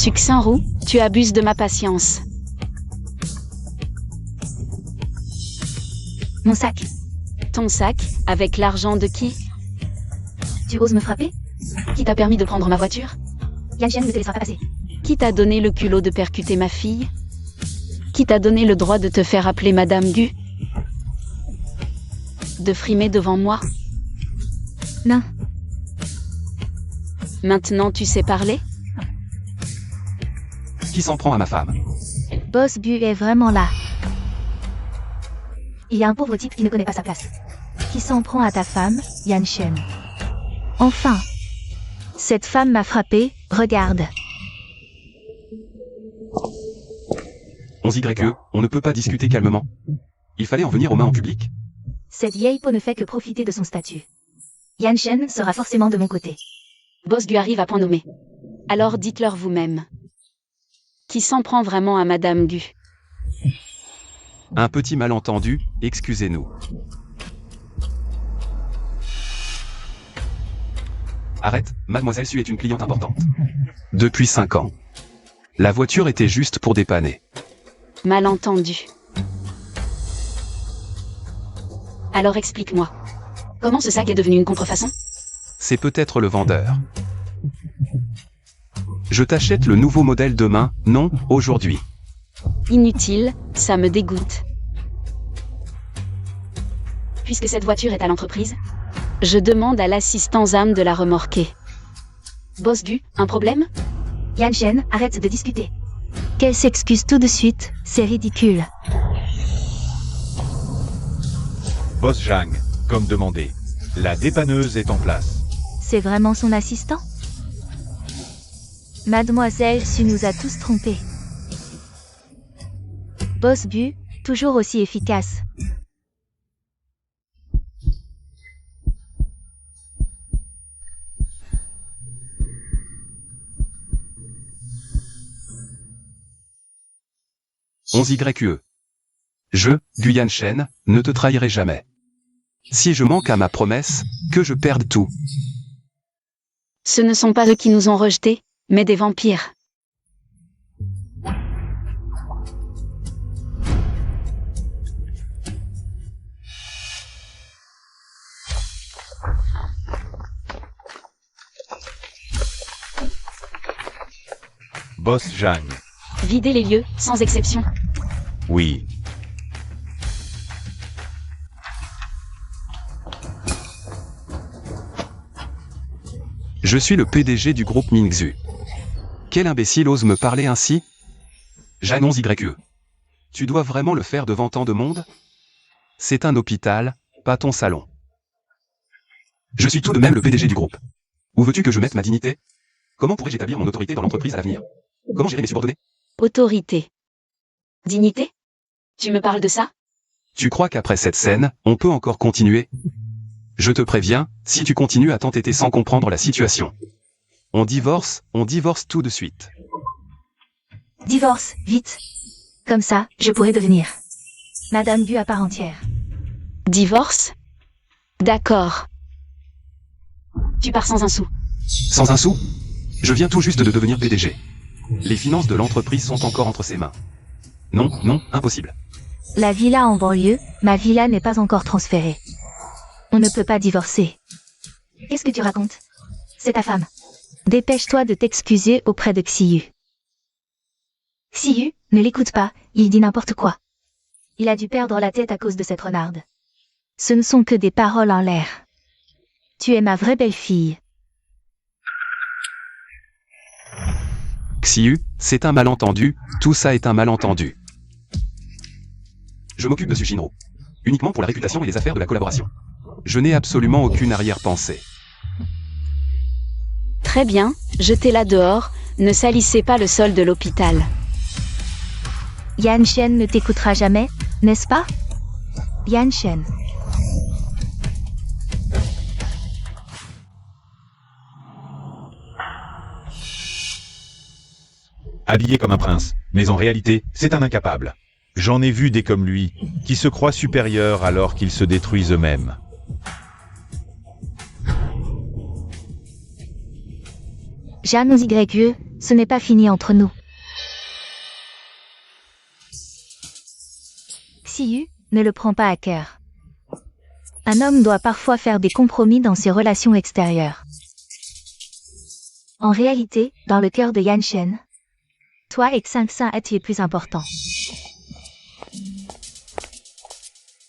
Succinct-Roux, tu abuses de ma patience. Mon sac. Ton sac, avec l'argent de qui? Tu oses me frapper? Qui t'a permis de prendre ma voiture? Yanchen ne te laissera pas passer. Qui t'a donné le culot de percuter ma fille? Qui t'a donné le droit de te faire appeler Madame Gu? De frimer devant moi? Non. Maintenant tu sais parler? Qui s'en prend à ma femme? Boss Bu est vraiment là. Il y a un pauvre type qui ne connaît pas sa place. Qui s'en prend à ta femme, Yanchen? Enfin. Cette femme m'a frappé, regarde. 11YE, on ne peut pas discuter calmement. Il fallait en venir aux mains en public. Cette vieille peau ne fait que profiter de son statut. Yanchen sera forcément de mon côté. Boss Gu arrive à point nommé. Alors dites-leur vous-même. Qui s'en prend vraiment à Madame Gu? Un petit malentendu, excusez-nous. Arrête, Mademoiselle Su est une cliente importante. Depuis 5 ans. La voiture était juste pour dépanner. Malentendu. Alors explique-moi. Comment ce sac est devenu une contrefaçon? C'est peut-être le vendeur. Je t'achète le nouveau modèle demain, non, aujourd'hui. Inutile, ça me dégoûte. Puisque cette voiture est à l'entreprise, Je demande à l'assistant ZAM de la remorquer. Boss Du, un problème? Yanchen, arrête de discuter. Qu'elle s'excuse tout de suite, c'est ridicule. Boss Zhang, comme demandé. La dépanneuse est en place. C'est vraiment son assistant? Mademoiselle Su nous a tous trompés. Boss Bu, toujours aussi efficace. YE. Je, Gu Yanchen, ne te trahirai jamais. Si je manque à ma promesse, que je perde tout. Ce ne sont pas eux qui nous ont rejetés, mais des vampires. Boss Zhang. Videz les lieux, sans exception. Oui. Je suis le PDG du groupe Mingzhu. Quel imbécile ose me parler ainsi? Jeanne 11YE. Tu dois vraiment le faire devant tant de monde? C'est un hôpital, pas ton salon. Je suis tout de même le PDG du groupe. Où veux-tu que je mette ma dignité? Comment pourrais-je établir mon autorité dans l'entreprise à l'avenir? Comment gérer mes subordonnés? Autorité. Dignité? Tu me parles de ça? Tu crois qu'après cette scène, on peut encore continuer? Je te préviens, si tu continues à t'entêter sans comprendre la situation. On divorce tout de suite. Divorce, vite. Comme ça, je pourrais devenir Madame Bu à part entière. Divorce? D'accord. Tu pars sans un sou. Sans un sou? Je viens tout juste de devenir PDG. Les finances de l'entreprise sont encore entre ses mains. Non, impossible. La villa en banlieue, ma villa n'est pas encore transférée. On ne peut pas divorcer. Qu'est-ce que tu racontes? C'est ta femme. Dépêche-toi de t'excuser auprès de Xiyu. Xiyu, ne l'écoute pas, il dit n'importe quoi. Il a dû perdre la tête à cause de cette renarde. Ce ne sont que des paroles en l'air. Tu es ma vraie belle-fille. Xiyu, c'est un malentendu, tout ça est un malentendu. Je m'occupe de Sushinro. Uniquement pour la réputation et les affaires de la collaboration. Je n'ai absolument aucune arrière-pensée. Très bien, jetez-la dehors, ne salissez pas le sol de l'hôpital. Yanchen ne t'écoutera jamais, n'est-ce pas? Yanchen. Habillé comme un prince, mais en réalité, c'est un incapable. J'en ai vu des comme lui, qui se croient supérieurs alors qu'ils se détruisent eux-mêmes. Jeanne aux YE, Ce n'est pas fini entre nous. Xiyu, ne le prends pas à cœur. Un homme doit parfois faire des compromis dans ses relations extérieures. En réalité, dans le cœur de Yanshen, toi et Xingxin tu es plus important.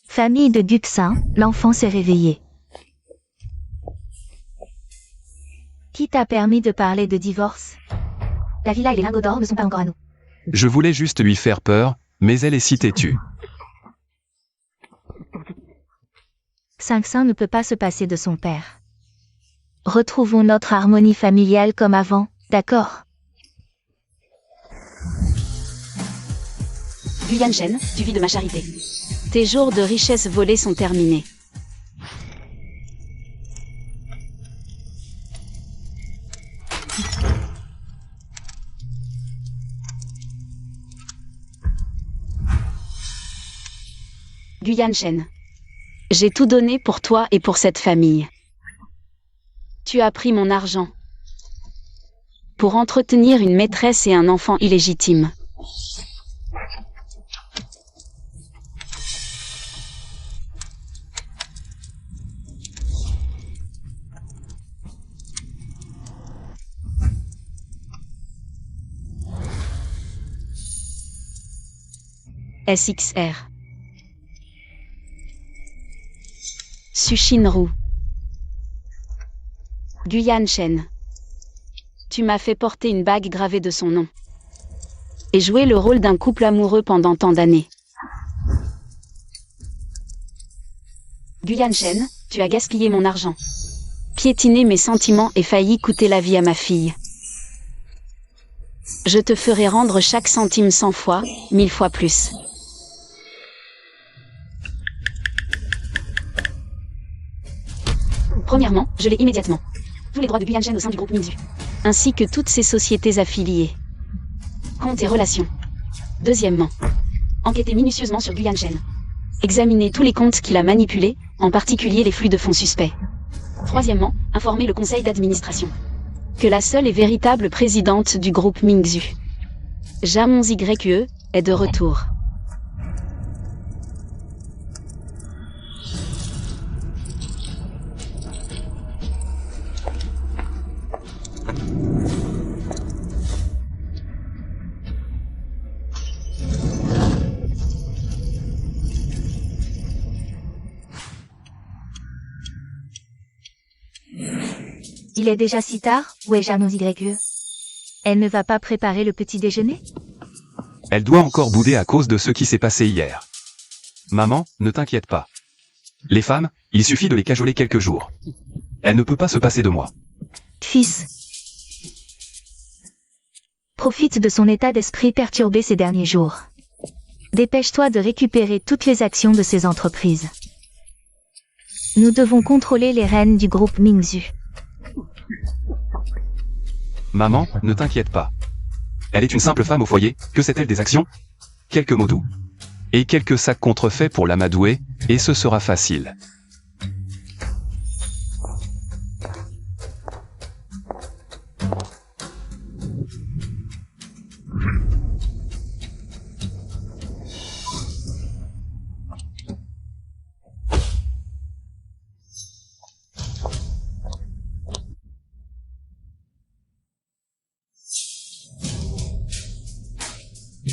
Famille de Guxin, l'enfant s'est réveillé. Qui t'a permis de parler de divorce? La villa et les lingots d'or ne sont pas encore à nous. Je voulais juste lui faire peur, mais elle est si têtue. Xingxin ne peut pas se passer de son père. Retrouvons notre harmonie familiale comme avant, d'accord? Gu Yanshen, tu vis de ma charité. Tes jours de richesse volée sont terminés. Gu Yanshen. J'ai tout donné pour toi et pour cette famille. Tu as pris mon argent pour entretenir une maîtresse et un enfant illégitime. SXR. Sushinru. Gu Yanshen. Tu m'as fait porter une bague gravée de son nom. Et jouer le rôle d'un couple amoureux pendant tant d'années. Gu Yanshen, tu as gaspillé mon argent. Piétiné mes sentiments et failli coûter la vie à ma fille. Je te ferai rendre chaque centime 100 fois, 1000 fois plus. Premièrement, je l'ai immédiatement. Tous les droits de Gu Yanshen au sein du groupe Mingzhu. Ainsi que toutes ses sociétés affiliées. Comptes et relations. Deuxièmement, enquêter minutieusement sur Gu Yanshen. Examiner tous les comptes qu'il a manipulés, en particulier les flux de fonds suspects. Troisièmement, informer le conseil d'administration. Que la seule et véritable présidente du groupe Mingzhu, Jamon YE, est de retour. Il est déjà si tard, où est Jamon YE? Elle ne va pas préparer le petit déjeuner? Elle doit encore bouder à cause de ce qui s'est passé hier. Maman, ne t'inquiète pas. Les femmes, il suffit de les cajoler quelques jours. Elle ne peut pas se passer de moi. Fils. Profite de son état d'esprit perturbé ces derniers jours. Dépêche-toi de récupérer toutes les actions de ces entreprises. Nous devons contrôler les rênes du groupe Mingzhu. Maman, ne t'inquiète pas. Elle est une simple femme au foyer, que sait-elle des actions? Quelques mots doux. Et quelques sacs contrefaits pour l'amadouer, et ce sera facile.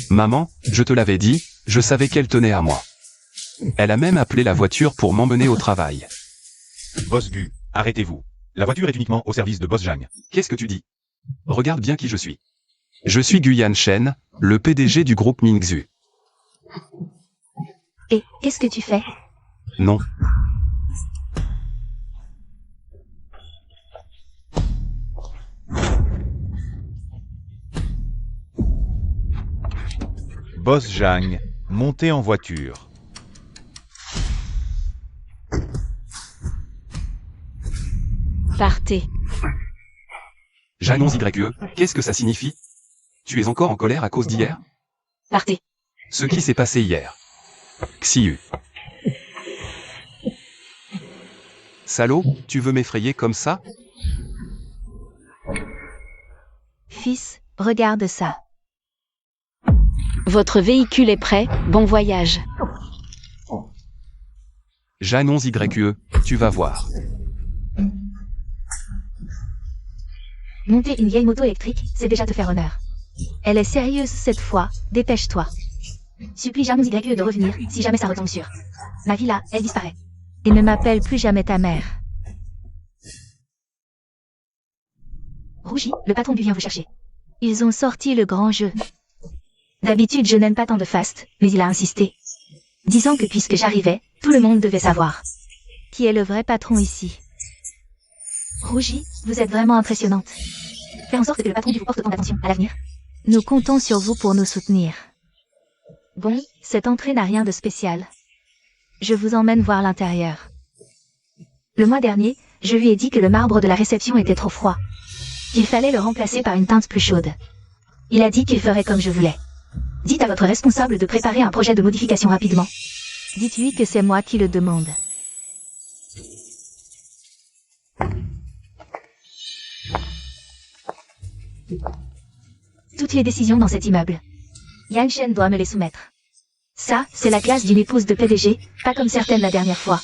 Maman, je te l'avais dit, je savais qu'elle tenait à moi. Elle a même appelé la voiture pour m'emmener au travail. Boss Gu, arrêtez-vous. La voiture est uniquement au service de Boss Zhang. Qu'est-ce que tu dis? Regarde bien qui je suis. Je suis Gu Yanshen, le PDG du groupe Mingzhu. Et, qu'est-ce que tu fais? Non. Boss Zhang, montez en voiture. Partez. Janons YE, qu'est-ce que ça signifie? Tu es encore en colère à cause d'hier? Partez. Ce qui s'est passé hier. Xiyu. Salaud, tu veux m'effrayer comme ça? Fils, Regarde ça. Votre véhicule est prêt, bon voyage. J'annonce YE, tu vas voir. Monter une vieille moto électrique, c'est déjà te faire honneur. Elle est sérieuse cette fois, dépêche-toi. Supplie Janus YE de revenir, si jamais ça retombe sur ma villa, elle disparaît. Et ne m'appelle plus jamais ta mère. Rougi, le patron du vient vous chercher. Ils ont sorti le grand jeu. D'habitude je n'aime pas tant de fast, mais il a insisté. Disant que puisque j'arrivais, tout le monde devait savoir. Qui est le vrai patron ici? Rougi, vous êtes vraiment impressionnante. Faire en sorte que le patron du vous porte tant d'attention à l'avenir. Nous comptons sur vous pour nous soutenir. Bon, cette entrée n'a rien de spécial. Je vous emmène voir l'intérieur. Le mois dernier, je lui ai dit que le marbre de la réception était trop froid. Qu'il fallait le remplacer par une teinte plus chaude. Il a dit qu'il ferait comme je voulais. Dites à votre responsable de préparer un projet de modification rapidement. Dites-lui que c'est moi qui le demande. Toutes les décisions dans cet immeuble. Yanshen doit me les soumettre. Ça, c'est la classe d'une épouse de PDG, pas comme certaines la dernière fois.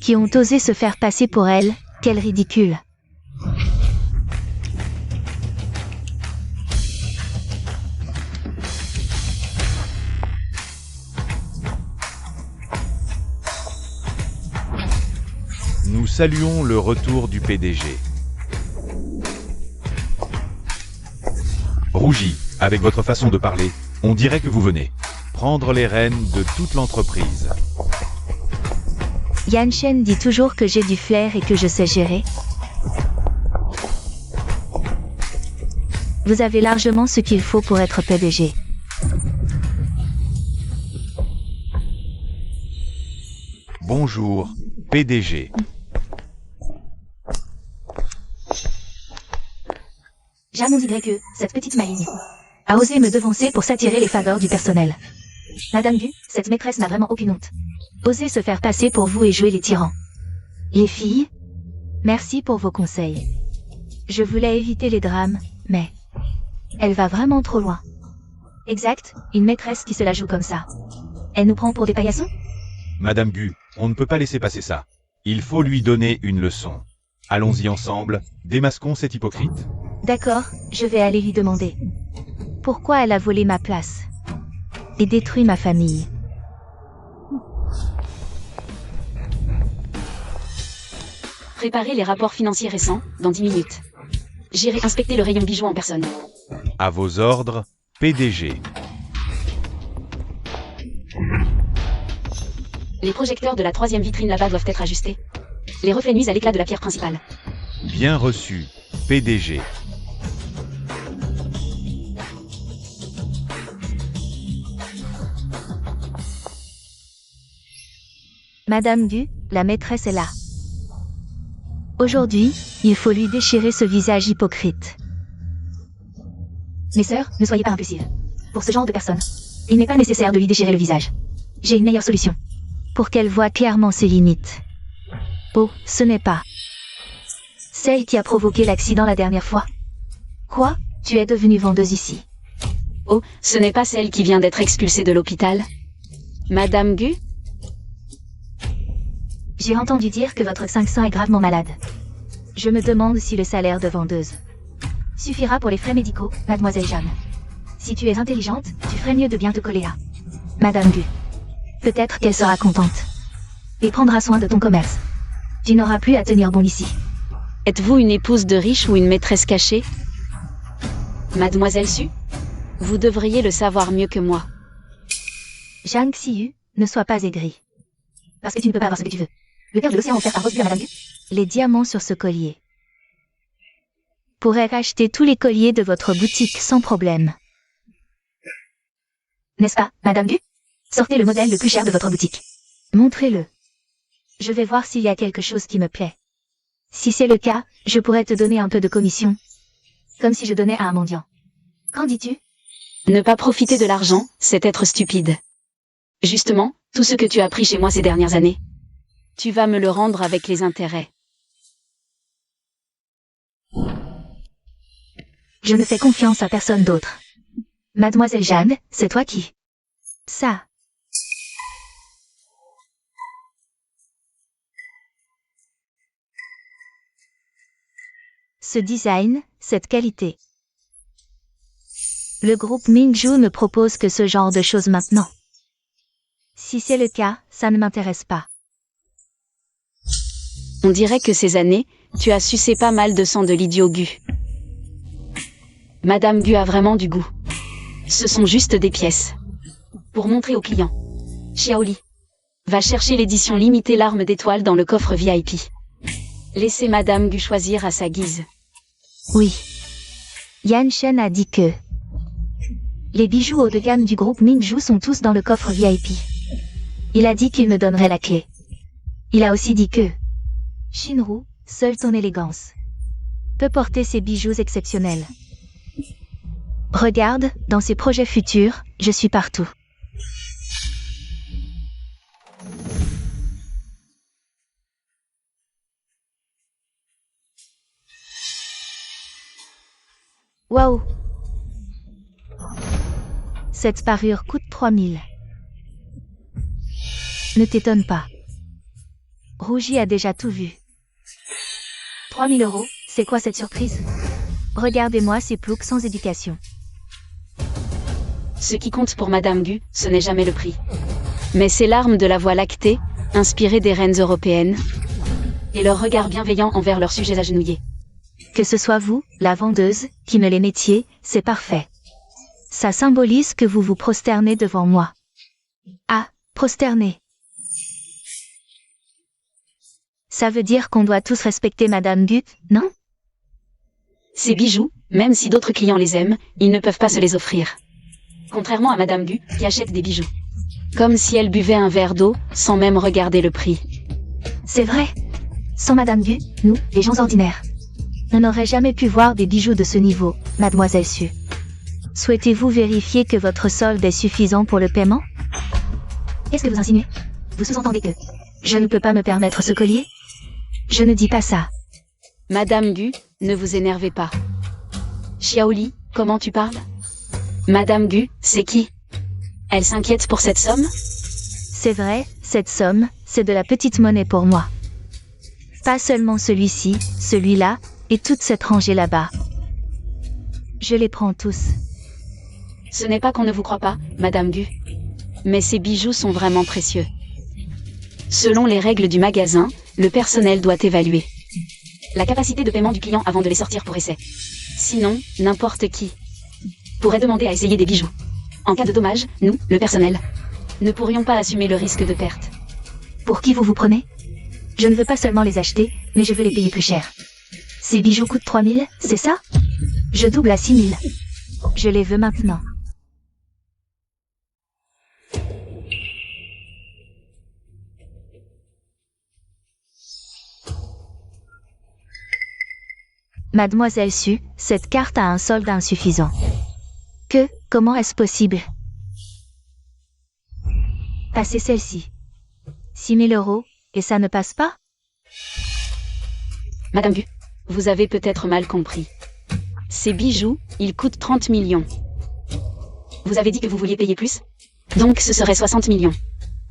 Qui ont osé se faire passer pour elle, quel ridicule. Nous saluons le retour du PDG. Rougi, avec votre façon de parler, on dirait que vous venez prendre les rênes de toute l'entreprise. Yanshen dit toujours que j'ai du flair et que je sais gérer. Vous avez largement ce qu'il faut pour être PDG. Bonjour, PDG. Janus YE, cette petite maligne, a osé me devancer pour s'attirer les faveurs du personnel. Madame Bu, cette maîtresse n'a vraiment aucune honte. Osez se faire passer pour vous et jouer les tyrans. Les filles, merci pour vos conseils. Je voulais éviter les drames, mais elle va vraiment trop loin. Exact, une maîtresse qui se la joue comme ça. Elle nous prend pour des paillassons? Madame Gu, on ne peut pas laisser passer ça. Il faut lui donner une leçon. Allons-y ensemble, démasquons cette hypocrite. D'accord, je vais aller lui demander. Pourquoi elle a volé ma place et détruit ma famille? Préparez les rapports financiers récents, dans 10 minutes. J'irai inspecter le rayon bijoux en personne. À vos ordres, PDG. Les projecteurs de la troisième vitrine là-bas doivent être ajustés. Les reflets nuisent à l'éclat de la pierre principale. Bien reçu, PDG. Madame Du, la maîtresse est là. Aujourd'hui, il faut lui déchirer ce visage hypocrite. Mes sœurs, ne soyez pas impulsives. Pour ce genre de personne, il n'est pas nécessaire de lui déchirer le visage. J'ai une meilleure solution. Pour qu'elle voie clairement ses limites. Oh, ce n'est pas celle qui a provoqué l'accident la dernière fois. Quoi? Tu es devenue vendeuse ici. Oh, ce n'est pas celle qui vient d'être expulsée de l'hôpital. Madame Gu? J'ai entendu dire que votre 500 est gravement malade. Je me demande si le salaire de vendeuse suffira pour les frais médicaux, mademoiselle Jeanne. Si tu es intelligente, tu ferais mieux de bien te coller à Madame Gu. Peut-être qu'elle sera contente. Et prendra soin de ton commerce. Tu n'auras plus à tenir bon ici. Êtes-vous une épouse de riche ou une maîtresse cachée? Mademoiselle Su? Vous devriez le savoir mieux que moi. Zhang Xiyu, ne sois pas aigrie. Parce que tu ne peux pas avoir ce que tu veux. Le cœur de l'océan offert par Rose à Madame Gu. Les diamants sur ce collier. Pourrais racheter tous les colliers de votre boutique sans problème. N'est-ce pas, Madame Gu? Sortez le modèle le plus cher de votre boutique. Montrez-le. Je vais voir s'il y a quelque chose qui me plaît. Si c'est le cas, je pourrais te donner un peu de commission. Comme si je donnais à un mendiant. Qu'en dis-tu? Ne pas profiter de l'argent, c'est être stupide. Justement, tout ce que tu as pris chez moi ces dernières années. Tu vas me le rendre avec les intérêts. Je ne fais confiance à personne d'autre. Mademoiselle Jeanne, c'est toi qui... Ça. Ce design, cette qualité. Le groupe Mingju ne propose que ce genre de choses maintenant. Si c'est le cas, ça ne m'intéresse pas. On dirait que ces années, tu as sucé pas mal de sang de l'idiot Gu. Madame Gu a vraiment du goût. Ce sont juste des pièces. Pour montrer aux clients. Xiaoli. Va chercher l'édition limitée Larme d'étoile dans le coffre VIP. Laissez Madame Gu choisir à sa guise. Oui. Yanshen a dit que... Les bijoux haut de gamme du groupe Mingju sont tous dans le coffre VIP. Il a dit qu'il me donnerait la clé. Il a aussi dit que... Shinru, seule ton élégance peut porter ces bijoux exceptionnels. Regarde, dans ses projets futurs, je suis partout. Waouh! Cette parure coûte 3000. Ne t'étonne pas. Rougi a déjà tout vu. 3000 €, c'est quoi cette surprise? Regardez-moi ces ploucs sans éducation. Ce qui compte pour Madame Gu, ce n'est jamais le prix. Mais c'est l'arme de la voie lactée, inspirée des reines européennes, et leur regard bienveillant envers leurs sujets agenouillés. Que ce soit vous, la vendeuse, qui me les mettiez, c'est parfait. Ça symbolise que vous vous prosternez devant moi. Ah, prosterner. Ça veut dire qu'on doit tous respecter Madame Gu, non? Ces bijoux, même si d'autres clients les aiment, ils ne peuvent pas se les offrir. Contrairement à Madame Gu, qui achète des bijoux. Comme si elle buvait un verre d'eau, sans même regarder le prix. C'est vrai. Sans Madame Gu, nous, les gens ordinaires, on n'aurait jamais pu voir des bijoux de ce niveau, Mademoiselle Su. Souhaitez-vous vérifier que votre solde est suffisant pour le paiement? Qu'est-ce que vous insinuez? Vous sous-entendez que je ne peux pas me permettre ce collier? Je ne dis pas ça. Madame Gu, ne vous énervez pas. Xiaoli, comment tu parles? Madame Gu, c'est qui? Elle s'inquiète pour cette somme? C'est vrai, cette somme, c'est de la petite monnaie pour moi. Pas seulement celui-ci, celui-là, et toute cette rangée là-bas. Je les prends tous. Ce n'est pas qu'on ne vous croit pas, Madame Gu. Mais ces bijoux sont vraiment précieux. Selon les règles du magasin, le personnel doit évaluer la capacité de paiement du client avant de les sortir pour essai. Sinon, n'importe qui pourrait demander à essayer des bijoux. En cas de dommage, nous, le personnel, ne pourrions pas assumer le risque de perte. Pour qui vous vous prenez? Je ne veux pas seulement les acheter, mais je veux les payer plus cher. Ces bijoux coûtent 3000, c'est ça? Je double à 6000. Je les veux maintenant. Mademoiselle Su, cette carte a un solde insuffisant. Comment est-ce possible? Passez celle-ci. 6000 €, et ça ne passe pas? Madame Gu, vous avez peut-être mal compris. Ces bijoux, ils coûtent 30 millions. Vous avez dit que vous vouliez payer plus? Donc ce serait 60 millions.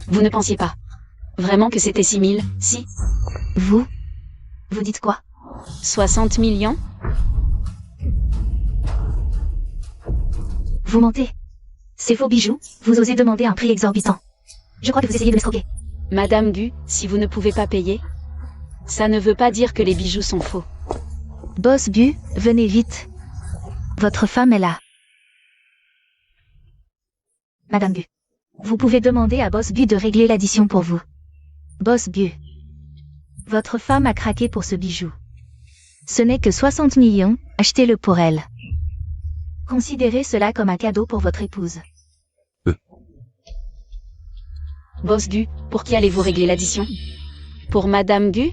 Vous ne pensiez pas vraiment que c'était 6000, si? Vous dites quoi? 60 millions? Vous mentez. C'est faux bijoux, vous osez demander un prix exorbitant. Je crois que vous essayez de m'escroquer. Madame Gu, si vous ne pouvez pas payer, ça ne veut pas dire que les bijoux sont faux. Boss Bu, venez vite. Votre femme est là. Madame Bu, vous pouvez demander à Boss Bu de régler l'addition pour vous. Boss Bu, votre femme a craqué pour ce bijou. Ce n'est que 60 millions, achetez-le pour elle. Considérez cela comme un cadeau pour votre épouse. Boss Gu, pour qui allez-vous régler l'addition? Pour Madame Gu?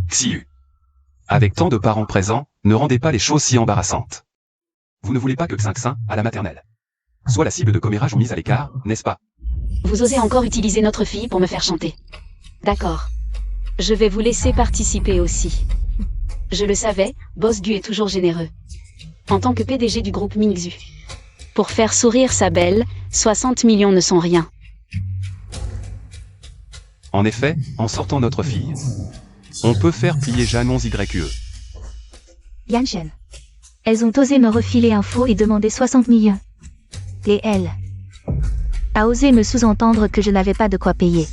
Xiu. Avec tant de parents présents, ne rendez pas les choses si embarrassantes. Vous ne voulez pas que Xinxin, à la maternelle, soit la cible de commérages ou mise à l'écart, n'est-ce pas? Vous osez encore utiliser notre fille pour me faire chanter. D'accord. Je vais vous laisser participer aussi. Je le savais, Boss Gu est toujours généreux. En tant que PDG du groupe Mingzhu. Pour faire sourire sa belle, 60 millions ne sont rien. En effet, en sortant notre fille, on peut faire plier Jeanne 11YE. Yanshen. Elles ont osé me refiler un faux et demander 60 millions. Et elle a osé me sous-entendre que je n'avais pas de quoi payer.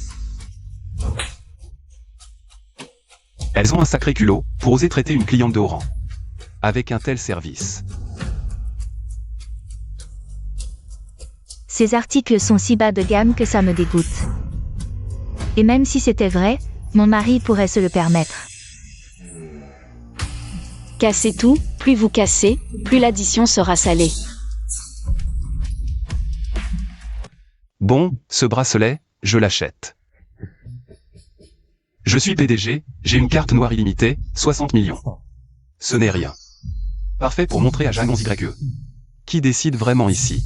Elles ont un sacré culot pour oser traiter une cliente de haut rang. Avec un tel service. Ces articles sont si bas de gamme que ça me dégoûte. Et même si c'était vrai, mon mari pourrait se le permettre. Cassez tout, plus vous cassez, plus l'addition sera salée. Bon, ce bracelet, je l'achète. Je suis PDG, j'ai une carte noire illimitée, 60 millions. Ce n'est rien. Parfait pour montrer à Jeanne 11YE. Qui décide vraiment ici?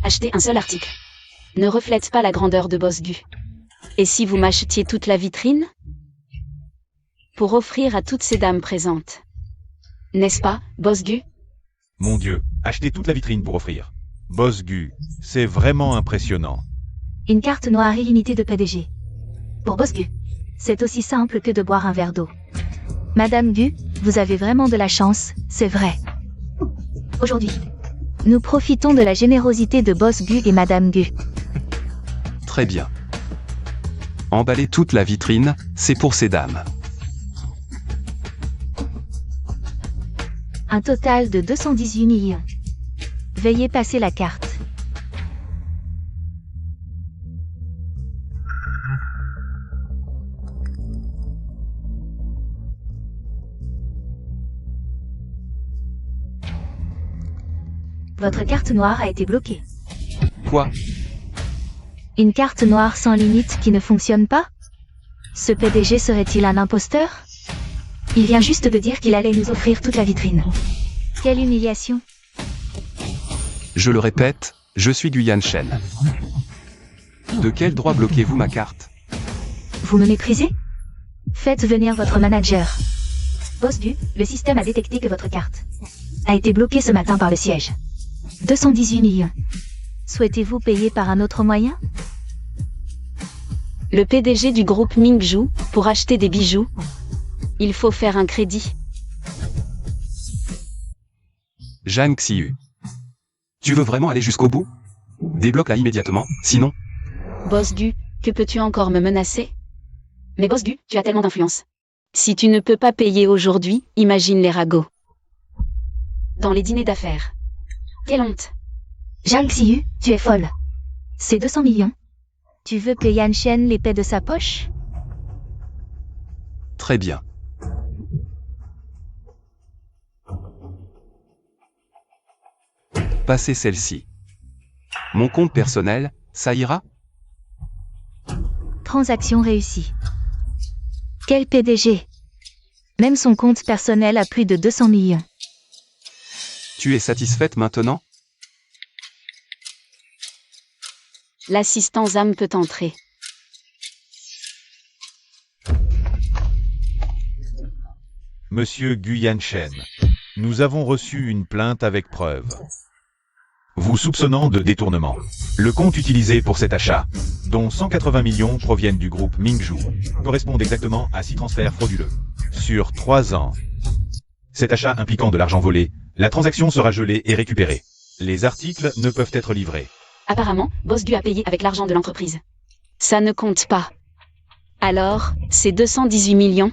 Achetez un seul article. Ne reflète pas la grandeur de Boss Gu. Et si vous m'achetiez toute la vitrine? Pour offrir à toutes ces dames présentes. N'est-ce pas, Boss Gu? Mon Dieu, achetez toute la vitrine pour offrir. Boss Gu, c'est vraiment impressionnant. Une carte noire illimitée de PDG. Pour Boss Gu, c'est aussi simple que de boire un verre d'eau. Madame Gu, vous avez vraiment de la chance, c'est vrai. Aujourd'hui, nous profitons de la générosité de Boss Gu et Madame Gu. Très bien. Emballer toute la vitrine, c'est pour ces dames. Un total de 218 millions. Veuillez passer la carte. Votre carte noire a été bloquée. Quoi? Une carte noire sans limite qui ne fonctionne pas? Ce PDG serait-il un imposteur? Il vient juste de dire qu'il allait nous offrir toute la vitrine. Quelle humiliation! Je le répète, je suis Gu Yanshen. De quel droit bloquez-vous ma carte? Vous me méprisez? Faites venir votre manager. Boss Gu, le système a détecté que votre carte a été bloquée ce matin par le siège. 218 millions. Souhaitez-vous payer par un autre moyen? Le PDG du groupe Mingzhu, pour acheter des bijoux, il faut faire un crédit. Jeanne Xiu. Tu veux vraiment aller jusqu'au bout? Débloque-la immédiatement, sinon... Boss Gu, que peux-tu encore me menacer? Mais Boss Gu, tu as tellement d'influence. Si tu ne peux pas payer aujourd'hui, imagine les ragots. Dans les dîners d'affaires. Quelle honte! Zhang Xiyu, tu es folle. C'est 200 millions. Tu veux que Yanshen les paie de sa poche? Très bien. Passez celle-ci. Mon compte personnel, ça ira? Transaction réussie. Quel PDG? Même son compte personnel a plus de 200 millions. Tu es satisfaite maintenant? L'assistant ZAM peut entrer. Monsieur Gu Yanshen, nous avons reçu une plainte avec preuve. Vous soupçonnant de détournement. Le compte utilisé pour cet achat, dont 180 millions proviennent du groupe Mingzhu, correspond exactement à 6 transferts frauduleux. Sur 3 ans. Cet achat impliquant de l'argent volé, la transaction sera gelée et récupérée. Les articles ne peuvent être livrés. Apparemment, Boss Gu a payé avec l'argent de l'entreprise. Ça ne compte pas. Alors, ces 218 millions,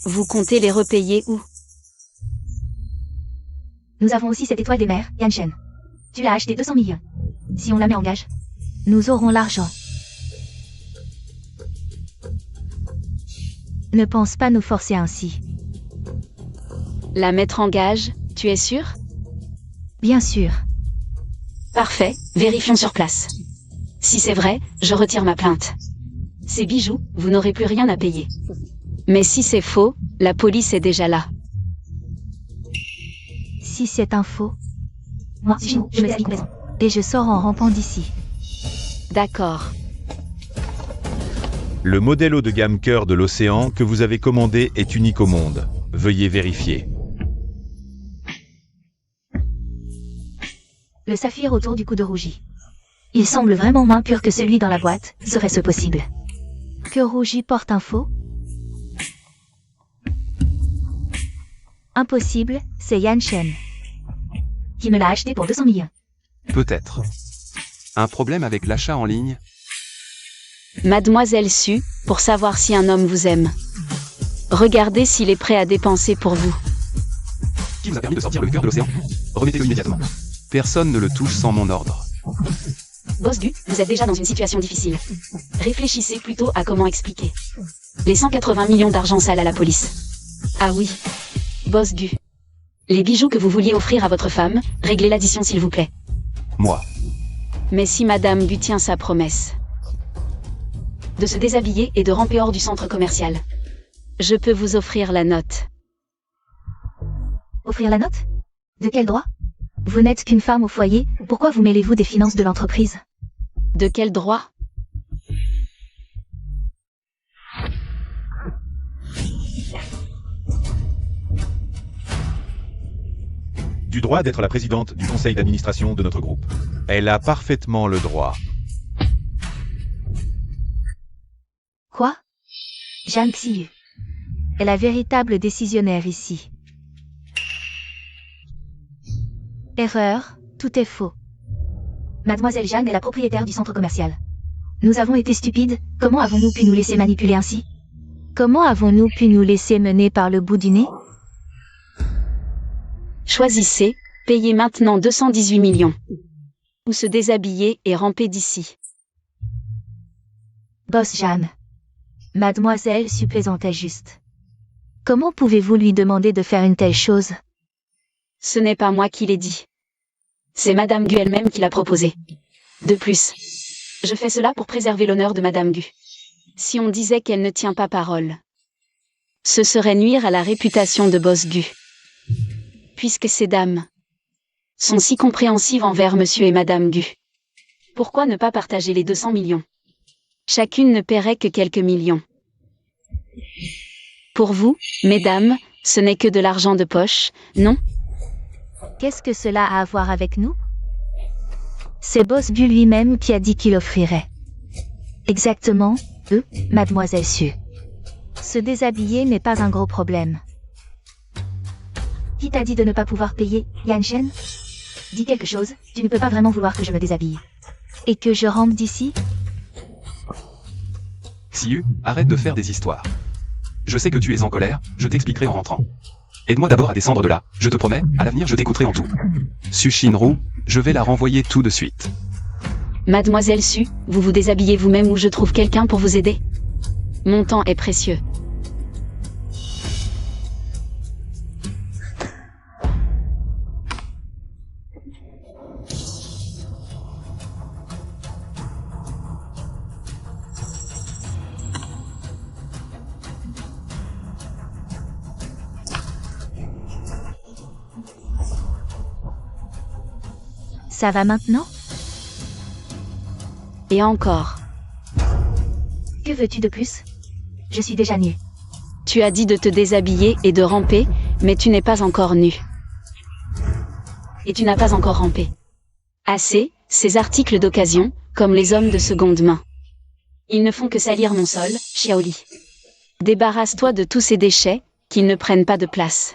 vous comptez les repayer où? Nous avons aussi cette étoile des mers, Yanshen. Tu l'as acheté 200 millions. Si on la met en gage, nous aurons l'argent. Ne pense pas nous forcer ainsi. La mettre en gage, tu es sûr? Bien sûr. Parfait, vérifions sur place. Si c'est vrai, je retire ma plainte. Ces bijoux, vous n'aurez plus rien à payer. Mais si c'est faux, la police est déjà là. Si c'est un faux, moi, je me laisse à la maison. Et je sors en rampant d'ici. D'accord. Le modèle haut de gamme cœur de l'océan que vous avez commandé est unique au monde. Veuillez vérifier. Le saphir autour du cou de Rougi. Il semble vraiment moins pur que celui dans la boîte, serait-ce possible? Que Rougi porte un faux? Impossible, c'est Yan Shen. Qui me l'a acheté pour 200 millions. Peut-être. Un problème avec l'achat en ligne? Mademoiselle Su, pour savoir si un homme vous aime. Regardez s'il est prêt à dépenser pour vous. Qui vous a permis de sortir le cœur de l'océan? Remettez-le immédiatement. Personne ne le touche sans mon ordre. Boss Gu, vous êtes déjà dans une situation difficile. Réfléchissez plutôt à comment expliquer. Les 180 millions d'argent sale à la police. Ah oui. Boss Gu. Les bijoux que vous vouliez offrir à votre femme, réglez l'addition s'il vous plaît. Moi. Mais si Madame Gu tient sa promesse de se déshabiller et de ramper hors du centre commercial, je peux vous offrir la note. Offrir la note? De quel droit? Vous n'êtes qu'une femme au foyer, pourquoi vous mêlez-vous des finances de l'entreprise? De quel droit? Du droit d'être la présidente du conseil d'administration de notre groupe. Elle a parfaitement le droit. Quoi? Jeanne Xiyu est la véritable décisionnaire ici. Erreur, tout est faux. Mademoiselle Jeanne est la propriétaire du centre commercial. Nous avons été stupides, comment avons-nous pu nous laisser manipuler ainsi? Comment avons-nous pu nous laisser mener par le bout du nez? Choisissez, payez maintenant 218 millions. Ou se déshabiller et ramper d'ici. Boss Jeanne. Mademoiselle Su plaisantait juste. Comment pouvez-vous lui demander de faire une telle chose? Ce n'est pas moi qui l'ai dit. C'est Madame Gu elle-même qui l'a proposé. De plus, je fais cela pour préserver l'honneur de Madame Gu. Si on disait qu'elle ne tient pas parole, ce serait nuire à la réputation de Boss Gu. Puisque ces dames sont si compréhensives envers Monsieur et Madame Gu, pourquoi ne pas partager les 200 millions? Chacune ne paierait que quelques millions. Pour vous, mesdames, ce n'est que de l'argent de poche, non? Qu'est-ce que cela a à voir avec nous? C'est Boss Gu lui-même qui a dit qu'il offrirait. Exactement, Mademoiselle Su. Se déshabiller n'est pas un gros problème. Qui t'a dit de ne pas pouvoir payer, Yan Shen? Dis quelque chose, tu ne peux pas vraiment vouloir que je me déshabille. Et que je rampe d'ici? Xiyu, arrête de faire des histoires. Je sais que tu es en colère, je t'expliquerai en rentrant. Aide-moi d'abord à descendre de là, je te promets, à l'avenir je t'écouterai en tout. Su Shinru, je vais la renvoyer tout de suite. Mademoiselle Su, vous vous déshabillez vous-même ou je trouve quelqu'un pour vous aider? Mon temps est précieux. Ça va maintenant? Et encore. Que veux-tu de plus? Je suis déjà nue. Tu as dit de te déshabiller et de ramper, mais tu n'es pas encore nu. Et tu n'as pas encore rampé. Assez, ces articles d'occasion, comme les hommes de seconde main. Ils ne font que salir mon sol, Xiaoli. Débarrasse-toi de tous ces déchets, qu'ils ne prennent pas de place.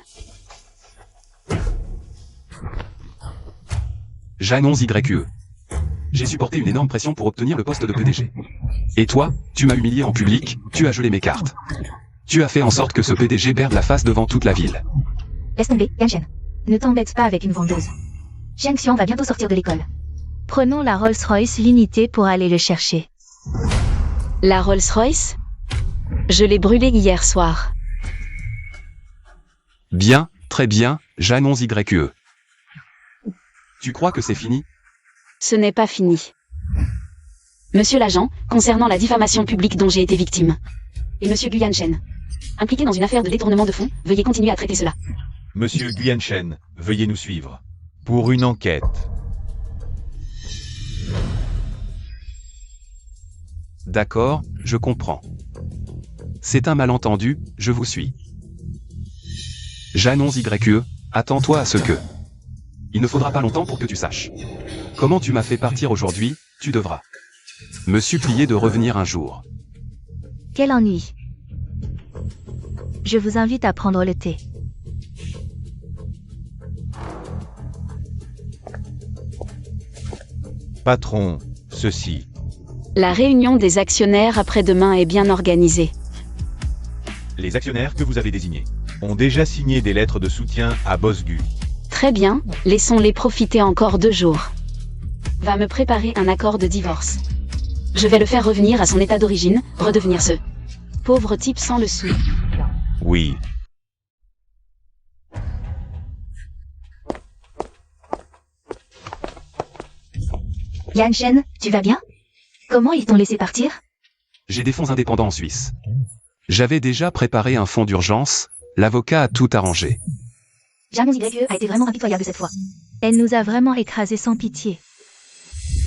J'annonce YE. J'ai supporté une énorme pression pour obtenir le poste de PDG. Et toi, tu m'as humilié en public, tu as gelé mes cartes. Tu as fait en sorte que ce PDG perde la face devant toute la ville. Laisse tomber, Yan Shen. Ne t'embête pas avec une vendeuse. Zheng Xian va bientôt sortir de l'école. Prenons la Rolls-Royce limitée pour aller le chercher. La Rolls-Royce? Je l'ai brûlée hier soir. Bien, très bien, j'annonce YE. Tu crois que c'est fini? Ce n'est pas fini. Monsieur l'agent, concernant la diffamation publique dont j'ai été victime. Et Monsieur Gu Yanshen, impliqué dans une affaire de détournement de fonds, veuillez continuer à traiter cela. Monsieur Gu Yanshen, veuillez nous suivre. Pour une enquête. D'accord, je comprends. C'est un malentendu, je vous suis. J'annonce YE, attends-toi à ce que... Il ne faudra pas longtemps pour que tu saches. Comment tu m'as fait partir aujourd'hui, tu devras me supplier de revenir un jour. Quel ennui. Je vous invite à prendre le thé. Patron, ceci. La réunion des actionnaires après-demain est bien organisée. Les actionnaires que vous avez désignés ont déjà signé des lettres de soutien à Bosgu. Très bien, laissons-les profiter encore 2 jours. Va me préparer un accord de divorce. Je vais le faire revenir à son état d'origine, redevenir ce pauvre type sans le sou. Oui. Yanshen, tu vas bien? Comment ils t'ont laissé partir? J'ai des fonds indépendants en Suisse. J'avais déjà préparé un fonds d'urgence, l'avocat a tout arrangé. J'annonce YE a été vraiment impitoyable cette fois. Elle nous a vraiment écrasés sans pitié.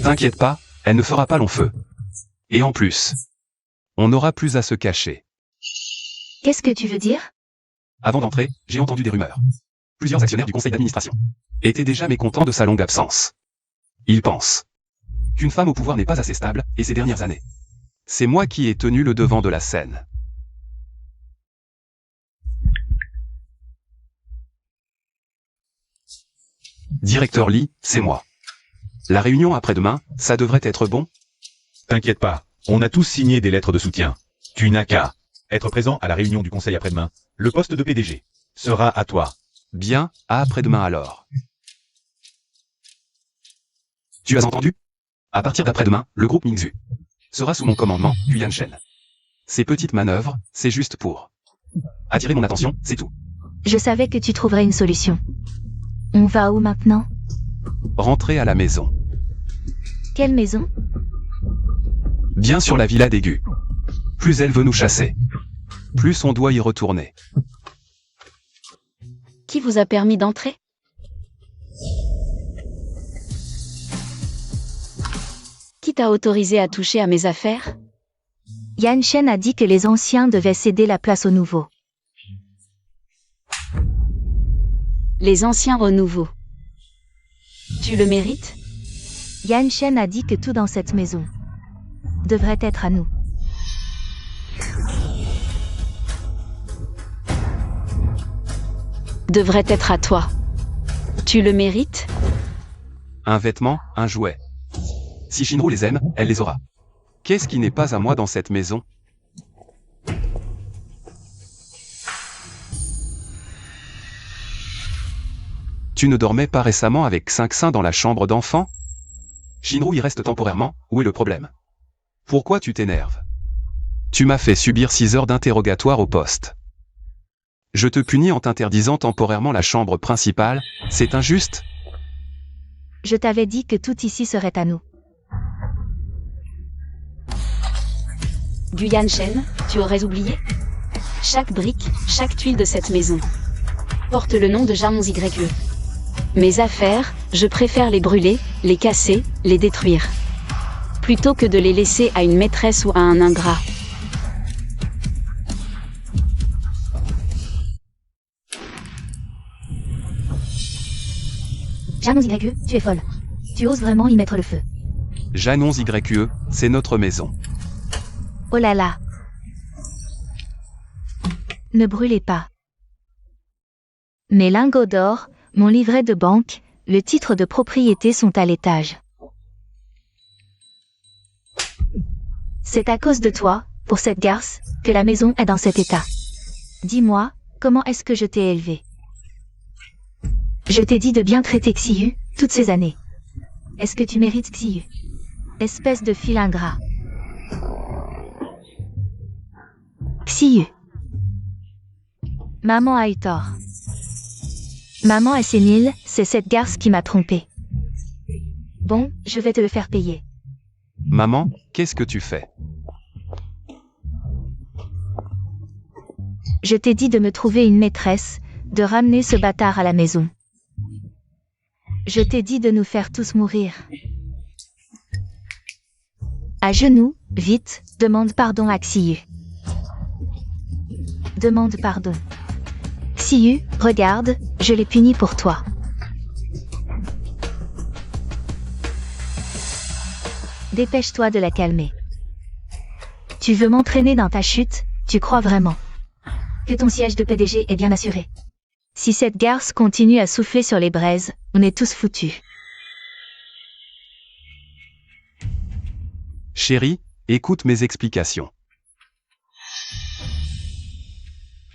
T'inquiète pas, elle ne fera pas long feu. Et en plus, on n'aura plus à se cacher. Qu'est-ce que tu veux dire? Avant d'entrer, j'ai entendu des rumeurs. Plusieurs actionnaires du conseil d'administration étaient déjà mécontents de sa longue absence. Ils pensent qu'une femme au pouvoir n'est pas assez stable, et ces dernières années, c'est moi qui ai tenu le devant de la scène. Directeur Lee, c'est moi. La réunion après-demain, ça devrait être bon? T'inquiète pas, on a tous signé des lettres de soutien. Tu n'as qu'à être présent à la réunion du conseil après-demain. Le poste de PDG sera à toi. Bien, à après-demain alors. Tu as entendu? À partir d'après-demain, le groupe Mingzhu sera sous mon commandement, Yanshen. Ces petites manœuvres, c'est juste pour attirer mon attention, c'est tout. Je savais que tu trouverais une solution. On va où maintenant? Rentrer à la maison. Quelle maison? Bien sûr la villa d'Aigu. Plus elle veut nous chasser, plus on doit y retourner. Qui vous a permis d'entrer? Qui t'a autorisé à toucher à mes affaires? Yanshen a dit que les anciens devaient céder la place aux nouveaux. Les anciens aux nouveaux. Tu le mérites? Yanshen a dit que tout dans cette maison devrait être à nous. Devrait être à toi. Tu le mérites? Un vêtement, un jouet. Si Shinru les aime, elle les aura. Qu'est-ce qui n'est pas à moi dans cette maison? Tu ne dormais pas récemment avec 5 seins dans la chambre d'enfant? Shinru y reste temporairement, où est le problème? Pourquoi tu t'énerves? Tu m'as fait subir 6 heures d'interrogatoire au poste. Je te punis en t'interdisant temporairement la chambre principale, c'est injuste? Je t'avais dit que tout ici serait à nous. Du Yanshen, tu aurais oublié? Chaque brique, chaque tuile de cette maison porte le nom de J'annonce YE. Mes affaires, je préfère les brûler, les casser, les détruire, plutôt que de les laisser à une maîtresse ou à un ingrat. J'annonce YE, tu es folle. Tu oses vraiment y mettre le feu. J'annonce YE, c'est notre maison. Oh là là. Ne brûlez pas. Mes lingots d'or, mon livret de banque, le titre de propriété sont à l'étage. C'est à cause de toi, pour cette garce, que la maison est dans cet état. Dis-moi, comment est-ce que je t'ai élevé? Je t'ai dit de bien traiter Xiyu, toutes ces années. Est-ce que tu mérites Xiyu? Espèce de fil ingrat. Xiyu. Maman a eu tort. Maman est sénile, c'est cette garce qui m'a trompée. Bon, je vais te le faire payer. Maman, qu'est-ce que tu fais? Je t'ai dit de me trouver une maîtresse, de ramener ce bâtard à la maison. Je t'ai dit de nous faire tous mourir. À genoux, vite, demande pardon à Xiyu. Demande pardon. Xiu, regarde, je l'ai puni pour toi. Dépêche-toi de la calmer. Tu veux m'entraîner dans ta chute, tu crois vraiment que ton siège de PDG est bien assuré? Si cette garce continue à souffler sur les braises, on est tous foutus. Chérie, écoute mes explications.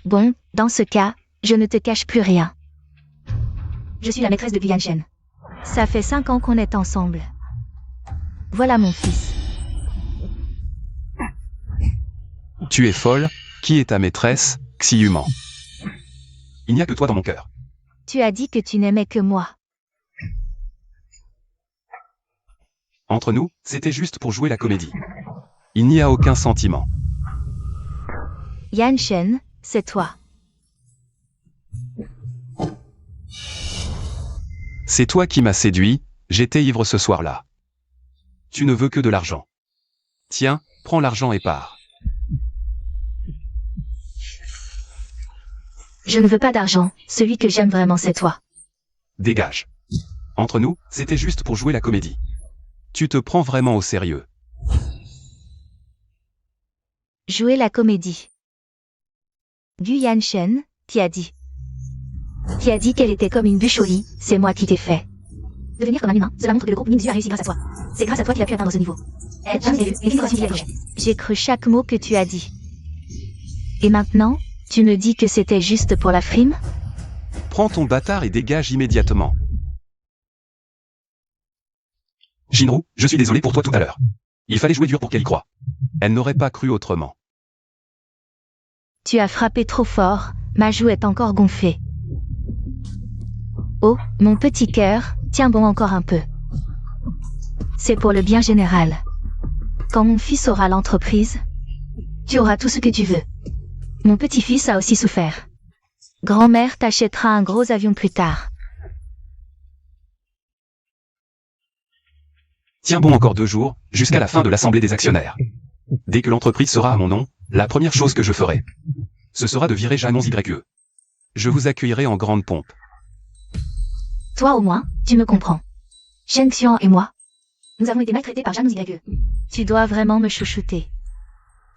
Bon, dans ce cas, je ne te cache plus rien. Je suis la maîtresse de Guyanshen. Ça fait 5 ans qu'on est ensemble. Voilà mon fils. Tu es folle, qui est ta maîtresse, Xiu ment. Il n'y a que toi dans mon cœur. Tu as dit que tu n'aimais que moi. Entre nous, c'était juste pour jouer la comédie. Il n'y a aucun sentiment. Yanshen, c'est toi. C'est toi qui m'as séduit, j'étais ivre ce soir-là. Tu ne veux que de l'argent. Tiens, prends l'argent et pars. Je ne veux pas d'argent, celui que j'aime vraiment c'est toi. Dégage. Entre nous, c'était juste pour jouer la comédie. Tu te prends vraiment au sérieux. Jouer la comédie. Guyanshen, t'y as dit. T'y as dit qu'elle était comme une bûche au lit, c'est moi qui t'ai fait. Devenir comme un humain, cela montre que le groupe Ningxu a réussi grâce à toi. C'est grâce à toi qu'il a pu atteindre ce niveau. Elle, jamais élu, et l'innovation qu'il a projet. J'ai cru chaque mot que tu as dit. Et maintenant, tu me dis que c'était juste pour la frime? Prends ton bâtard et dégage immédiatement. Jinru, je suis désolé pour toi tout à l'heure. Il fallait jouer dur pour qu'elle y croie. Elle n'aurait pas cru autrement. Tu as frappé trop fort, ma joue est encore gonflée. Oh, mon petit cœur, tiens bon encore un peu. C'est pour le bien général. Quand mon fils aura l'entreprise, tu auras tout ce que tu veux. Mon petit-fils a aussi souffert. Grand-mère t'achètera un gros avion plus tard. Tiens bon encore 2 jours, jusqu'à la fin de l'assemblée des actionnaires. Dès que l'entreprise sera à mon nom, la première chose que je ferai, ce sera de virer Janons YE. Je vous accueillerai en grande pompe. Toi au moins, tu me comprends. Shen Xian et moi, nous avons été maltraités par Janons YE. Tu dois vraiment me chouchouter.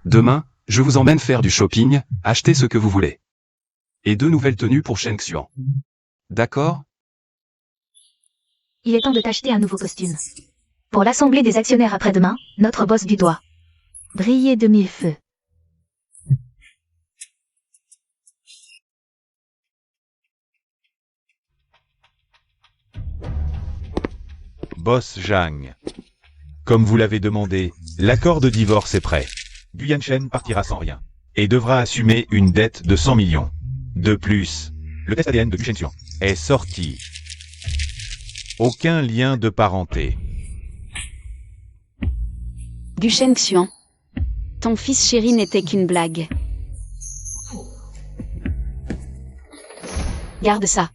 Demain, je vous emmène faire du shopping, acheter ce que vous voulez. Et 2 nouvelles tenues pour Shen Xian. D'accord? Il est temps de t'acheter un nouveau costume. Pour l'assemblée des actionnaires après-demain, notre boss du doigt. Briller de 1000 feux. Boss Zhang. Comme vous l'avez demandé, l'accord de divorce est prêt. Guyanshen partira sans rien. Et devra assumer une dette de 100 millions. De plus, le test ADN de Gu Shenxian est sorti. Aucun lien de parenté. Du Shen Xian. Ton fils chéri n'était qu'une blague. Garde ça.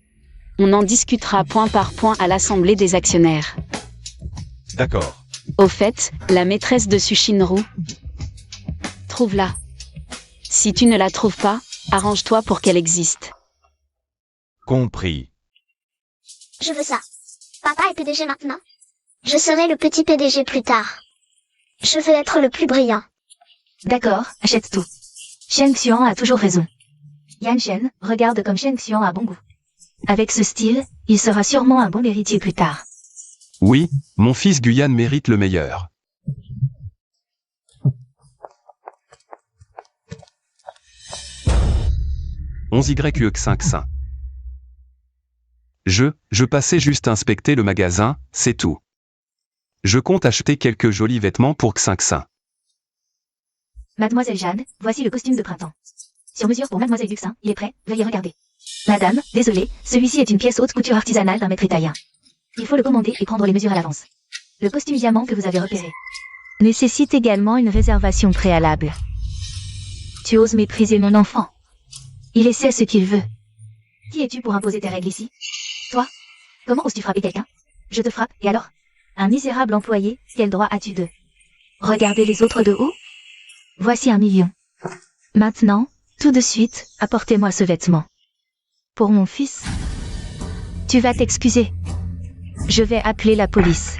On en discutera point par point à l'assemblée des actionnaires. D'accord. Au fait, la maîtresse de Sushinru. Trouve-la. Si tu ne la trouves pas, arrange-toi pour qu'elle existe. Compris. Je veux ça. Papa est PDG maintenant. Je serai le petit PDG plus tard. Je veux être le plus brillant. D'accord, achète tout. Shen Xian a toujours raison. Yanshen, regarde comme Shen Xian a bon goût. Avec ce style, il sera sûrement un bon héritier plus tard. Oui, mon fils Guyan mérite le meilleur. YE55. Je passais juste inspecter le magasin, c'est tout. Je compte acheter quelques jolis vêtements pour Xinxin. Mademoiselle Jeanne, voici le costume de printemps. Sur mesure pour Mademoiselle Duxin, il est prêt, veuillez regarder. Madame, désolé, celui-ci est une pièce haute couture artisanale d'un maître italien. Il faut le commander et prendre les mesures à l'avance. Le costume diamant que vous avez repéré nécessite également une réservation préalable. Tu oses mépriser mon enfant. Il essaie ce qu'il veut. Qui es-tu pour imposer tes règles ici? Toi? Comment oses-tu frapper quelqu'un? Je te frappe, et alors? Un misérable employé, quel droit as-tu de regarder les autres de haut? Voici 1 million. Maintenant, Tout de suite, apportez-moi ce vêtement. Pour mon fils. Tu vas t'excuser. Je vais appeler la police.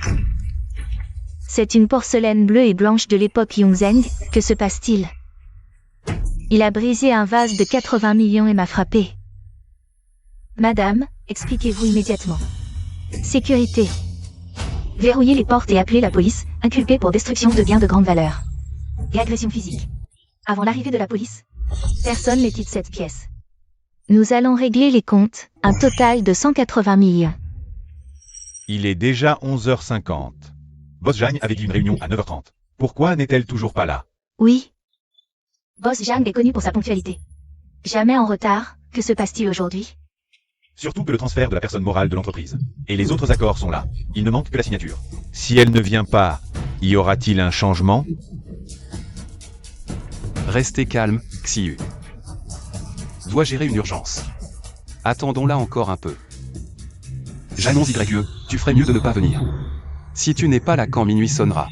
C'est une porcelaine bleue et blanche de l'époque Yongzheng, que se passe-t-il? Il a brisé un vase de 80 millions et m'a frappé. Madame, expliquez-vous immédiatement. Sécurité. Verrouillez les portes et appelez la police, inculpée pour destruction de biens de grande valeur. Et agression physique. Avant l'arrivée de la police, personne ne quitte cette pièce. Nous allons régler les comptes, un total de 180 millions. Il est déjà 11h50. Boss Zhang avait dit une réunion à 9h30. Pourquoi n'est-elle toujours pas là? Oui. Boss Zhang est connu pour sa ponctualité. Jamais en retard, que se passe-t-il aujourd'hui? Surtout que le transfert de la personne morale de l'entreprise. Et les autres accords sont là. Il ne manque que la signature. Si elle ne vient pas, y aura-t-il un changement? Restez calme, Xiu. Dois gérer une urgence. Attendons-la encore un peu. J'annonce YE, tu ferais mieux de ne pas venir. Si tu n'es pas là quand minuit sonnera.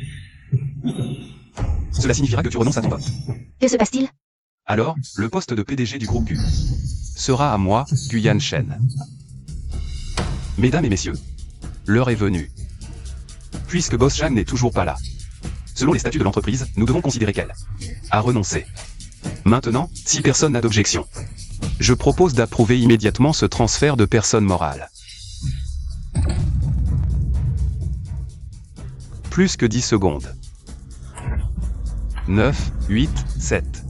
Cela signifiera que tu renonces à ton poste. Que se passe-t-il? Alors, le poste de PDG du groupe Gu sera à moi, Gu Yanshen. Mesdames et messieurs, l'heure est venue. Puisque Boss Zhang n'est toujours pas là. Selon les statuts de l'entreprise, nous devons considérer qu'elle a renoncé. Maintenant, si personne n'a d'objection, je propose d'approuver immédiatement ce transfert de personne morale. Plus que 10 secondes. 9, 8, 7,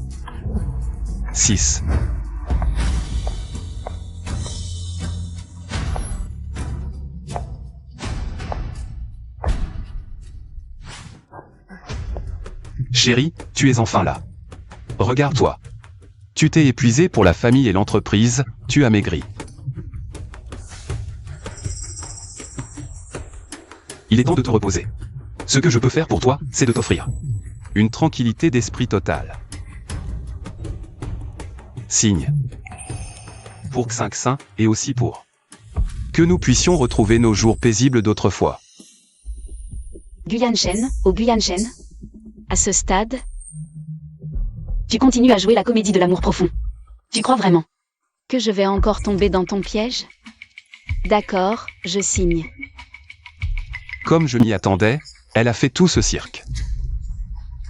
6. Chérie, tu es enfin là. Regarde-toi. Tu t'es épuisé pour la famille et l'entreprise, tu as maigri. Il est temps de te reposer. Ce que je peux faire pour toi, c'est de t'offrir une tranquillité d'esprit totale. Signe. Pour Xinxin, et aussi pour que nous puissions retrouver nos jours paisibles d'autrefois. Gu Yanshen, au Gu Yanshen. À ce stade, tu continues à jouer la comédie de l'amour profond. Tu crois vraiment que je vais encore tomber dans ton piège? D'accord, je signe. Comme je m'y attendais, elle a fait tout ce cirque.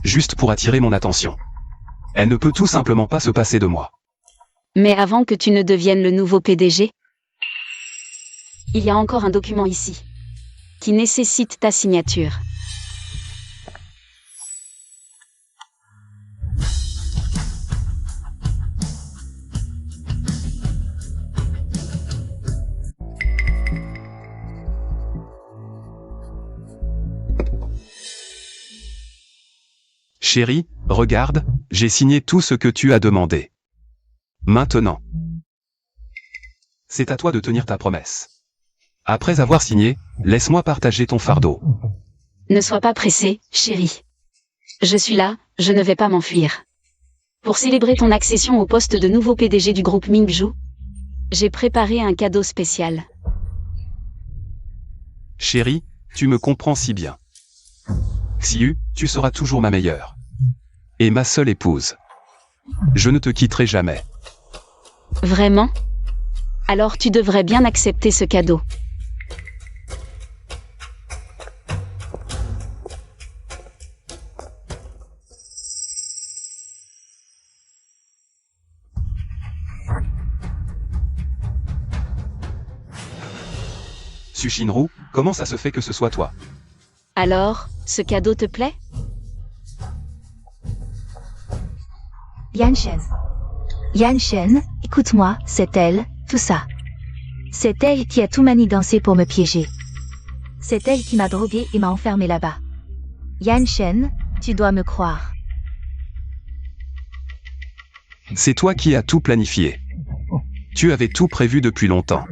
Juste pour attirer mon attention. Elle ne peut tout simplement pas se passer de moi. Mais avant que tu ne deviennes le nouveau PDG, il y a encore un document ici, qui nécessite ta signature. Chérie, regarde, j'ai signé tout ce que tu as demandé. Maintenant, c'est à toi de tenir ta promesse. Après avoir signé, laisse-moi partager ton fardeau. Ne sois pas pressé, chérie. Je suis là, je ne vais pas m'enfuir. Pour célébrer ton accession au poste de nouveau PDG du groupe Mingzhu, j'ai préparé un cadeau spécial. Chérie, tu me comprends si bien. Xiu, tu seras toujours ma meilleure. Et ma seule épouse. Je ne te quitterai jamais. Vraiment? Alors tu devrais bien accepter ce cadeau. Su Shinru, comment ça se fait que ce soit toi? Alors, ce cadeau te plaît? Yanshen. Yanshen, écoute-moi, c'est elle, tout ça. C'est elle qui a tout manigancé pour me piéger. C'est elle qui m'a drogué et m'a enfermé là-bas. Yanshen, tu dois me croire. C'est toi qui as tout planifié. Tu avais tout prévu depuis longtemps.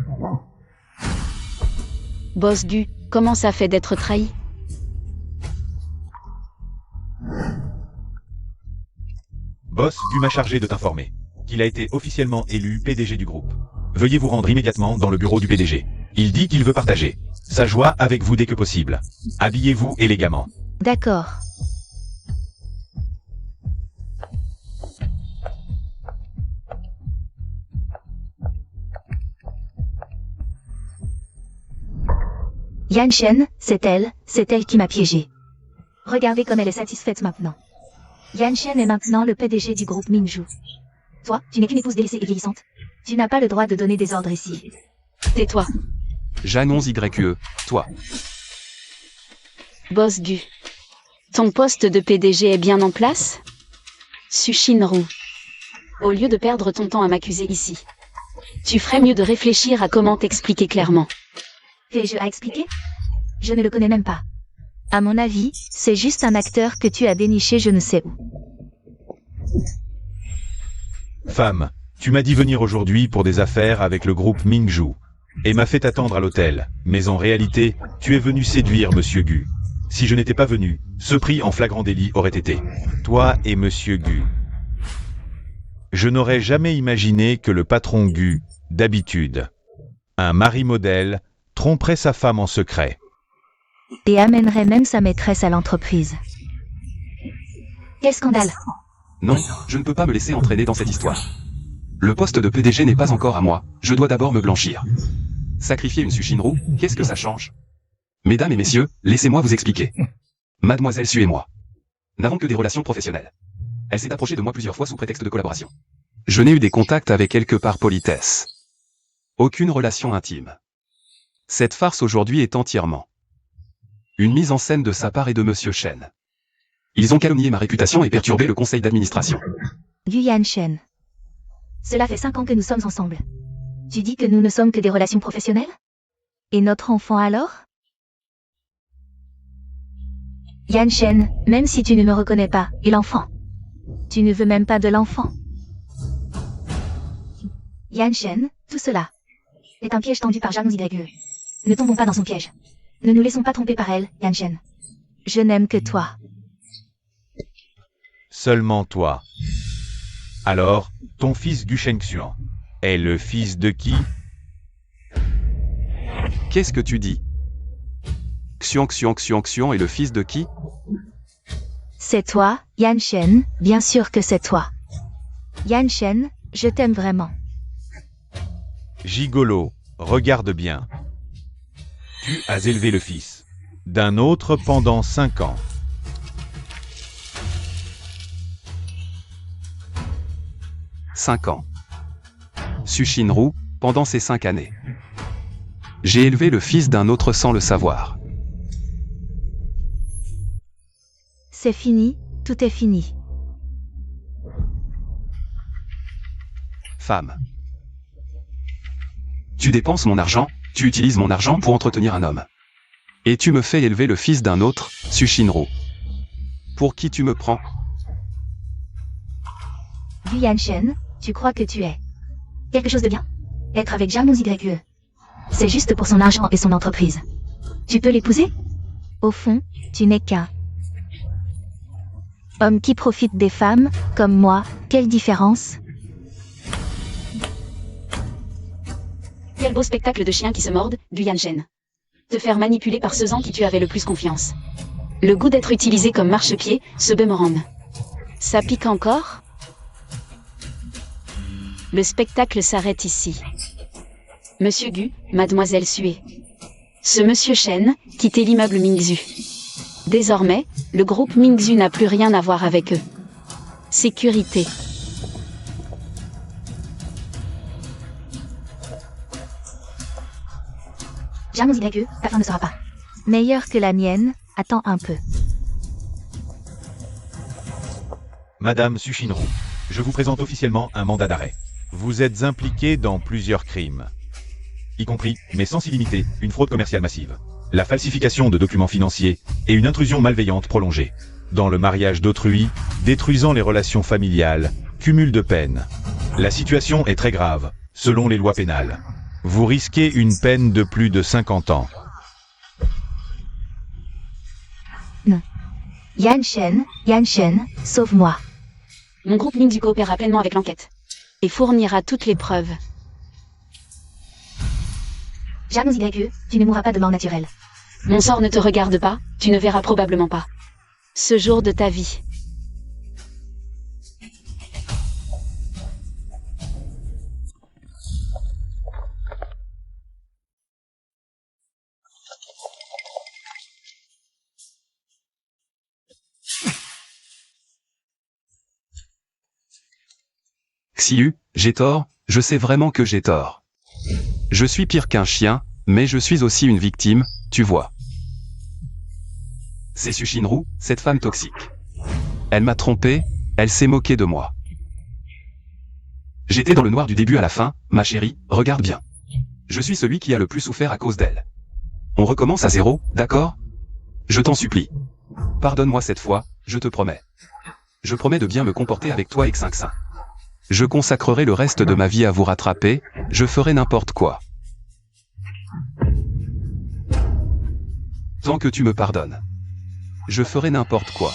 Boss Gu, comment ça fait d'être trahi? Boss Gu m'a chargé de t'informer qu'il a été officiellement élu PDG du groupe. Veuillez vous rendre immédiatement dans le bureau du PDG. Il dit qu'il veut partager sa joie avec vous dès que possible. Habillez-vous élégamment. D'accord. Yanshen, c'est elle qui m'a piégé. Regardez comme elle est satisfaite maintenant. Yanshen est maintenant le PDG du groupe Mingzhu. Toi, tu n'es qu'une épouse délaissée et vieillissante. Tu n'as pas le droit de donner des ordres ici. Tais-toi, J'annonce YE, toi. boss Gu. Ton poste de PDG est bien en place? Sushinru. Au lieu de perdre ton temps à m'accuser ici, tu ferais mieux de réfléchir à comment t'expliquer clairement. Fais-je à expliquer? Je ne le connais même pas. À mon avis, c'est juste un acteur que tu as déniché je ne sais où. Femme, tu m'as dit venir aujourd'hui pour des affaires avec le groupe Mingzhu, et m'a fait attendre à l'hôtel, mais en réalité, tu es venu séduire Monsieur Gu. Si je n'étais pas venu, ce prix en flagrant délit aurait été toi et Monsieur Gu. Je n'aurais jamais imaginé que le patron Gu, d'habitude, un mari modèle, tromperait sa femme en secret. Et amènerait même sa maîtresse à l'entreprise. Quel scandale! Non, je ne peux pas me laisser entraîner dans cette histoire. Le poste de PDG n'est pas encore à moi, je dois d'abord me blanchir. Sacrifier une Sushinru, qu'est-ce que ça change? Mesdames et messieurs, laissez-moi vous expliquer. Mademoiselle Su et moi n'avons que des relations professionnelles. Elle s'est approchée de moi plusieurs fois sous prétexte de collaboration. Je n'ai eu des contacts avec elle que par politesse. Aucune relation intime. Cette farce aujourd'hui est entièrement une mise en scène de sa part et de Monsieur Shen. Ils ont calomnié ma réputation et perturbé le conseil d'administration. Gu Yanshen. Cela fait 5 ans que nous sommes ensemble. Tu dis que nous ne sommes que des relations professionnelles? Et notre enfant alors? Yanshen, même si tu ne me reconnais pas, et l'enfant? Tu ne veux même pas de l'enfant? Yanshen, tout cela est un piège tendu par Janus YE. Ne tombons pas dans son piège. Ne nous laissons pas tromper par elle, Yanshen. Je n'aime que toi. Seulement toi. Alors, ton fils Gu Shengxuan est le fils de qui? Qu'est-ce que tu dis? Xian est le fils de qui? C'est toi, Yanshen, bien sûr que c'est toi. Yanshen, je t'aime vraiment. Gigolo, regarde bien. Tu as élevé le fils d'un autre pendant 5 ans. « 5 ans. Sushinru, pendant ces 5 années. J'ai élevé le fils d'un autre sans le savoir. C'est fini, tout est fini. Femme. Tu dépenses mon argent, tu utilises mon argent pour entretenir un homme. Et tu me fais élever le fils d'un autre, Sushinru. Pour qui tu me prends? Gu Yanshen, tu crois que tu es quelque chose de bien? Être avec Janus YE. C'est juste pour son argent et son entreprise. Tu peux l'épouser? Au fond, tu n'es qu'un homme qui profite des femmes, comme moi, quelle différence? Quel beau spectacle de chiens qui se mordent, Gu Yanshen. Te faire manipuler par ceux en qui tu avais le plus confiance. Le goût d'être utilisé comme marchepied, ce boomerang. Ça pique encore? Le spectacle s'arrête ici. Monsieur Gu, Mademoiselle Sue. Ce Monsieur Shen, quittez l'immeuble Mingzhu. Désormais, le groupe Mingzhu n'a plus rien à voir avec eux. Sécurité. Janus YE, ta fin ne sera pas meilleure que la mienne, attends un peu. Madame Sushinru, je vous présente officiellement un mandat d'arrêt. Vous êtes impliquée dans plusieurs crimes, y compris, mais sans illimité, une fraude commerciale massive, la falsification de documents financiers et une intrusion malveillante prolongée dans le mariage d'autrui, détruisant les relations familiales, cumul de peines. La situation est très grave, selon les lois pénales. Vous risquez une peine de plus de 50 ans. Non. Yanshen, sauve-moi. Mon groupe Mingzhu coopérera pleinement avec l'enquête. Et fournira toutes les preuves. Janus YE, tu ne mourras pas de mort naturelle. Mon sort ne te regarde pas, tu ne verras probablement pas. Ce jour de ta vie. Xiu, j'ai tort, je sais vraiment que j'ai tort. Je suis pire qu'un chien, mais je suis aussi une victime, tu vois. C'est Su Shinru, cette femme toxique. Elle m'a trompé, elle s'est moquée de moi. J'étais dans le noir du début à la fin, ma chérie, regarde bien. Je suis celui qui a le plus souffert à cause d'elle. On recommence à zéro, d'accord? Je t'en supplie. Pardonne-moi cette fois, je te promets. Je promets de bien me comporter avec toi et Xinxin. Je consacrerai le reste de ma vie à vous rattraper, je ferai n'importe quoi. Tant que tu me pardonnes. Je ferai n'importe quoi.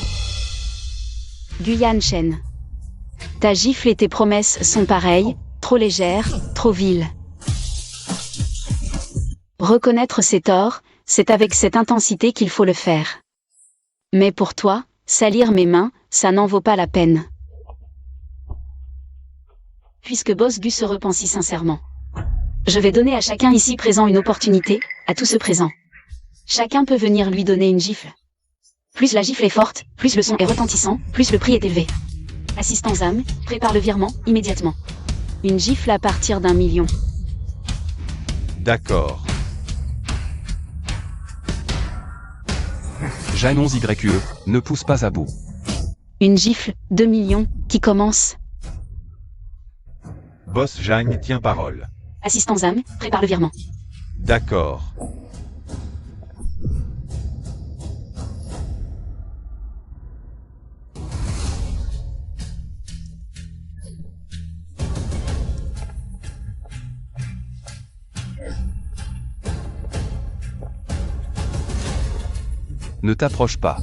Guyan Shen. Ta gifle et tes promesses sont pareilles, trop légères, trop viles. Reconnaître ses torts, c'est avec cette intensité qu'il faut le faire. Mais pour toi, salir mes mains, ça n'en vaut pas la peine. Puisque Boss Gu se repentit sincèrement. Je vais donner à chacun ici présent une opportunité, à tous ceux présents. Chacun peut venir lui donner une gifle. Plus la gifle est forte, plus le son est retentissant, plus le prix est élevé. Assistant Zam, prépare le virement, immédiatement. Une gifle à partir d'1 million. D'accord. J'annonce YE, ne pousse pas à bout. Une gifle, 2 millions, qui commence. Boss Zhang tient parole. Assistant Zam, prépare le virement. D'accord. Ne t'approche pas.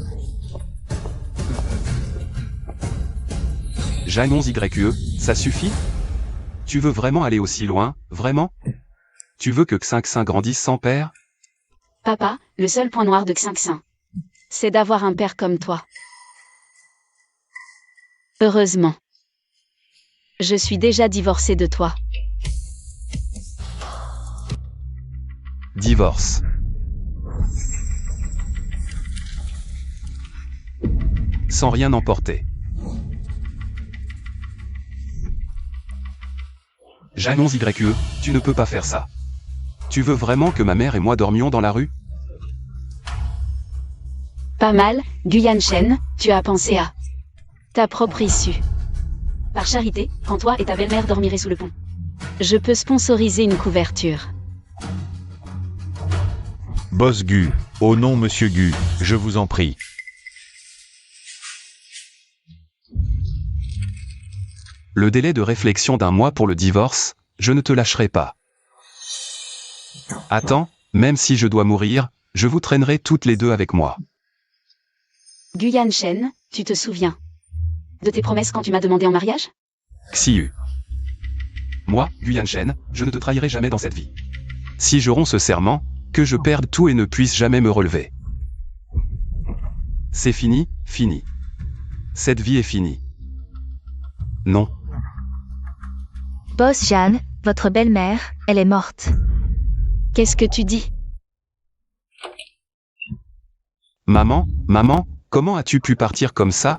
J'annonce YE, ça suffit? Tu veux vraiment aller aussi loin, vraiment? Tu veux que Xinxin grandisse sans père? Papa, le seul point noir de Xinxin, c'est d'avoir un père comme toi. Heureusement. Je suis déjà divorcée de toi. Divorce. Sans rien emporter. J'annonce YE, tu ne peux pas faire ça. Tu veux vraiment que ma mère et moi dormions dans la rue? Pas mal, Guyan Shen, tu as pensé à ta propre issue. Par charité, quand toi et ta belle-mère dormirez sous le pont. Je peux sponsoriser une couverture. Boss Gu, au nom Monsieur Gu, je vous en prie. Le délai de réflexion d'1 mois pour le divorce, je ne te lâcherai pas. Attends, même si je dois mourir, je vous traînerai toutes les deux avec moi. Guyan Shen, tu te souviens de tes promesses quand tu m'as demandé en mariage? Xiu. Moi, Guyan Shen, je ne te trahirai jamais dans cette vie. Si je romps ce serment, que je perde tout et ne puisse jamais me relever. C'est fini, fini. Cette vie est finie. Non. Boss Jeanne, votre belle-mère, elle est morte. Qu'est-ce que tu dis? Maman, comment as-tu pu partir comme ça?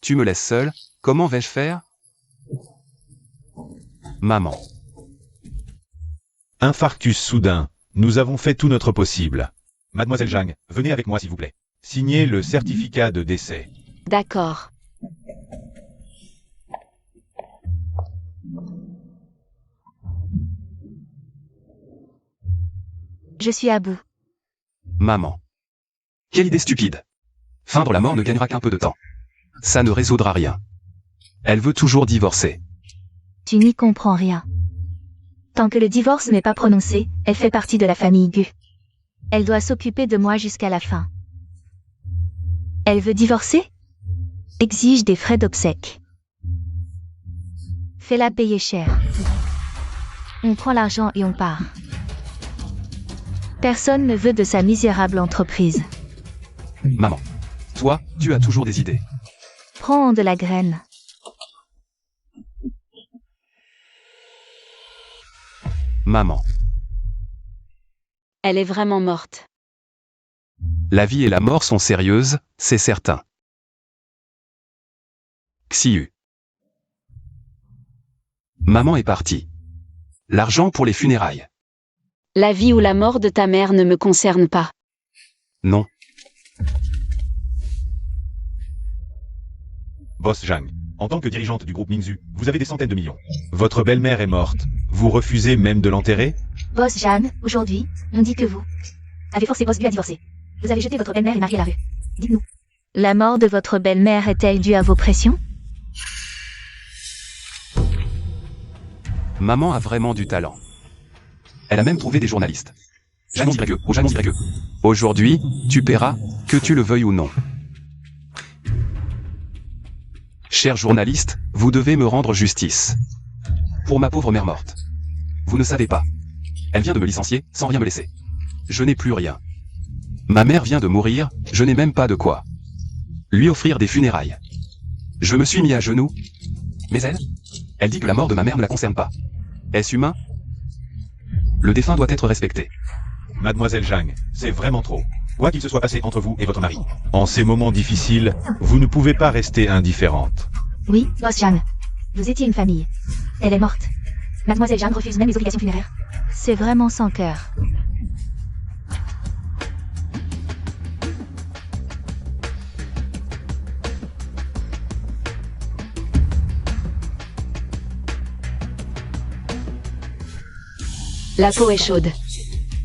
Tu me laisses seule, comment vais-je faire? Maman. Infarctus soudain. Nous avons fait tout notre possible. Mademoiselle Zhang, venez avec moi s'il vous plaît. Signez le certificat de décès. D'accord. Je suis à bout. Maman. Quelle idée stupide. Feindre la mort ne gagnera qu'un peu de temps. Ça ne résoudra rien. Elle veut toujours divorcer. Tu n'y comprends rien. Tant que le divorce n'est pas prononcé, elle fait partie de la famille Gu. Elle doit s'occuper de moi jusqu'à la fin. Elle veut divorcer? Exige des frais d'obsèques. Fais-la payer cher. On prend l'argent et on part. Personne ne veut de sa misérable entreprise. Maman. Toi, tu as toujours des idées. Prends de la graine. Maman. Elle est vraiment morte. La vie et la mort sont sérieuses, c'est certain. Xiu. Maman est partie. L'argent pour les funérailles. La vie ou la mort de ta mère ne me concerne pas. Non. Boss Zhang, en tant que dirigeante du groupe Mingzhu, vous avez des centaines de millions. Votre belle-mère est morte. Vous refusez même de l'enterrer? Boss Jeanne, aujourd'hui, on dit que vous avez forcé Boss Gu à divorcer. Vous avez jeté votre belle-mère et marié à la rue. Dites-nous. La mort de votre belle-mère est-elle due à vos pressions? Maman a vraiment du talent. Elle a même trouvé des journalistes. J'annonce YE, oh j'annonce YE. Aujourd'hui, tu paieras, que tu le veuilles ou non. Chers journalistes, vous devez me rendre justice. Pour ma pauvre mère morte. Vous ne savez pas. Elle vient de me licencier, sans rien me laisser. Je n'ai plus rien. Ma mère vient de mourir, je n'ai même pas de quoi lui offrir des funérailles. Je me suis mis à genoux. Mais elle dit que la mort de ma mère ne la concerne pas. Est-ce humain? Le défunt doit être respecté. Mademoiselle Zhang, c'est vraiment trop. Quoi qu'il se soit passé entre vous et votre mari. En ces moments difficiles, vous ne pouvez pas rester indifférente. Oui, Boss Jeanne. Vous étiez une famille. Elle est morte. Mademoiselle Jeanne refuse même les obligations funéraires. C'est vraiment sans cœur. La peau est chaude.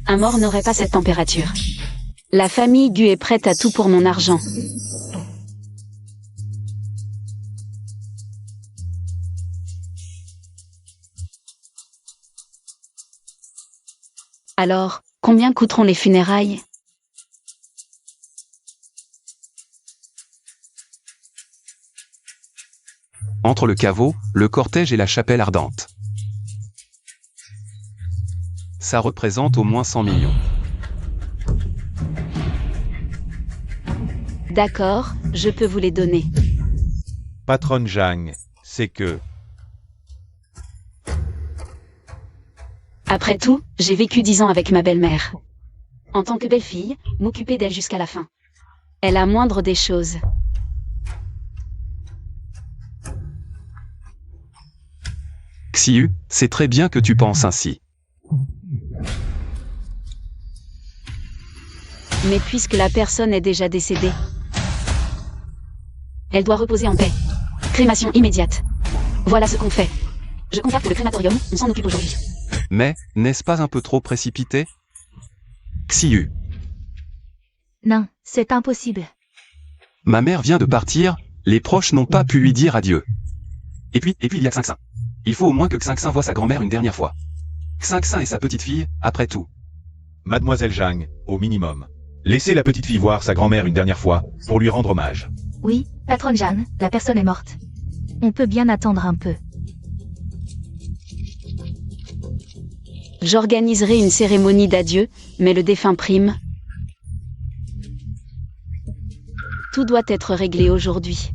Un mort n'aurait pas cette température. La famille Gu est prête à tout pour mon argent. Alors, combien coûteront les funérailles? Entre le caveau, le cortège et la chapelle ardente. Ça représente au moins 100 millions. D'accord, je peux vous les donner. Patronne Zhang, c'est que... Après tout, j'ai vécu 10 ans avec ma belle-mère. En tant que belle-fille, m'occuper d'elle jusqu'à la fin. est la moindre des choses. Xiu, c'est très bien que tu penses ainsi. Mais puisque la personne est déjà décédée, elle doit reposer en paix. Crémation immédiate. Voilà ce qu'on fait. Je contacte le crématorium, on s'en occupe aujourd'hui. Mais, n'est-ce pas un peu trop précipité? Xiu. Non, c'est impossible. Ma mère vient de partir, les proches n'ont pas pu lui dire adieu. Et puis il y a Xingxin. Il faut au moins que Xingxin voie sa grand-mère une dernière fois. Xingxin et sa petite-fille, après tout. Mademoiselle Zhang, au minimum. Laissez la petite fille voir sa grand-mère une dernière fois, pour lui rendre hommage. Oui, patronne Jeanne, la personne est morte. On peut bien attendre un peu. J'organiserai une cérémonie d'adieu, mais le défunt prime. Tout doit être réglé aujourd'hui.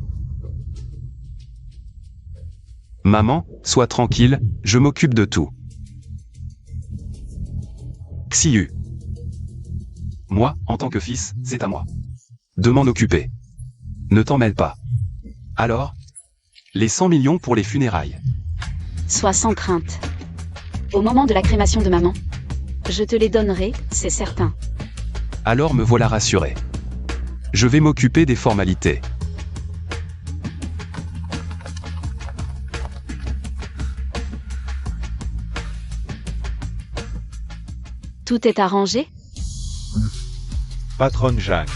Maman, sois tranquille, je m'occupe de tout. Xiu. Moi, en tant que fils, c'est à moi de m'en occuper. Ne t'en mêle pas. Alors, les 100 millions pour les funérailles. Sois sans crainte. Au moment de la crémation de maman, je te les donnerai, c'est certain. Alors me voilà rassuré. Je vais m'occuper des formalités. Tout est arrangé? Patronne Zhang,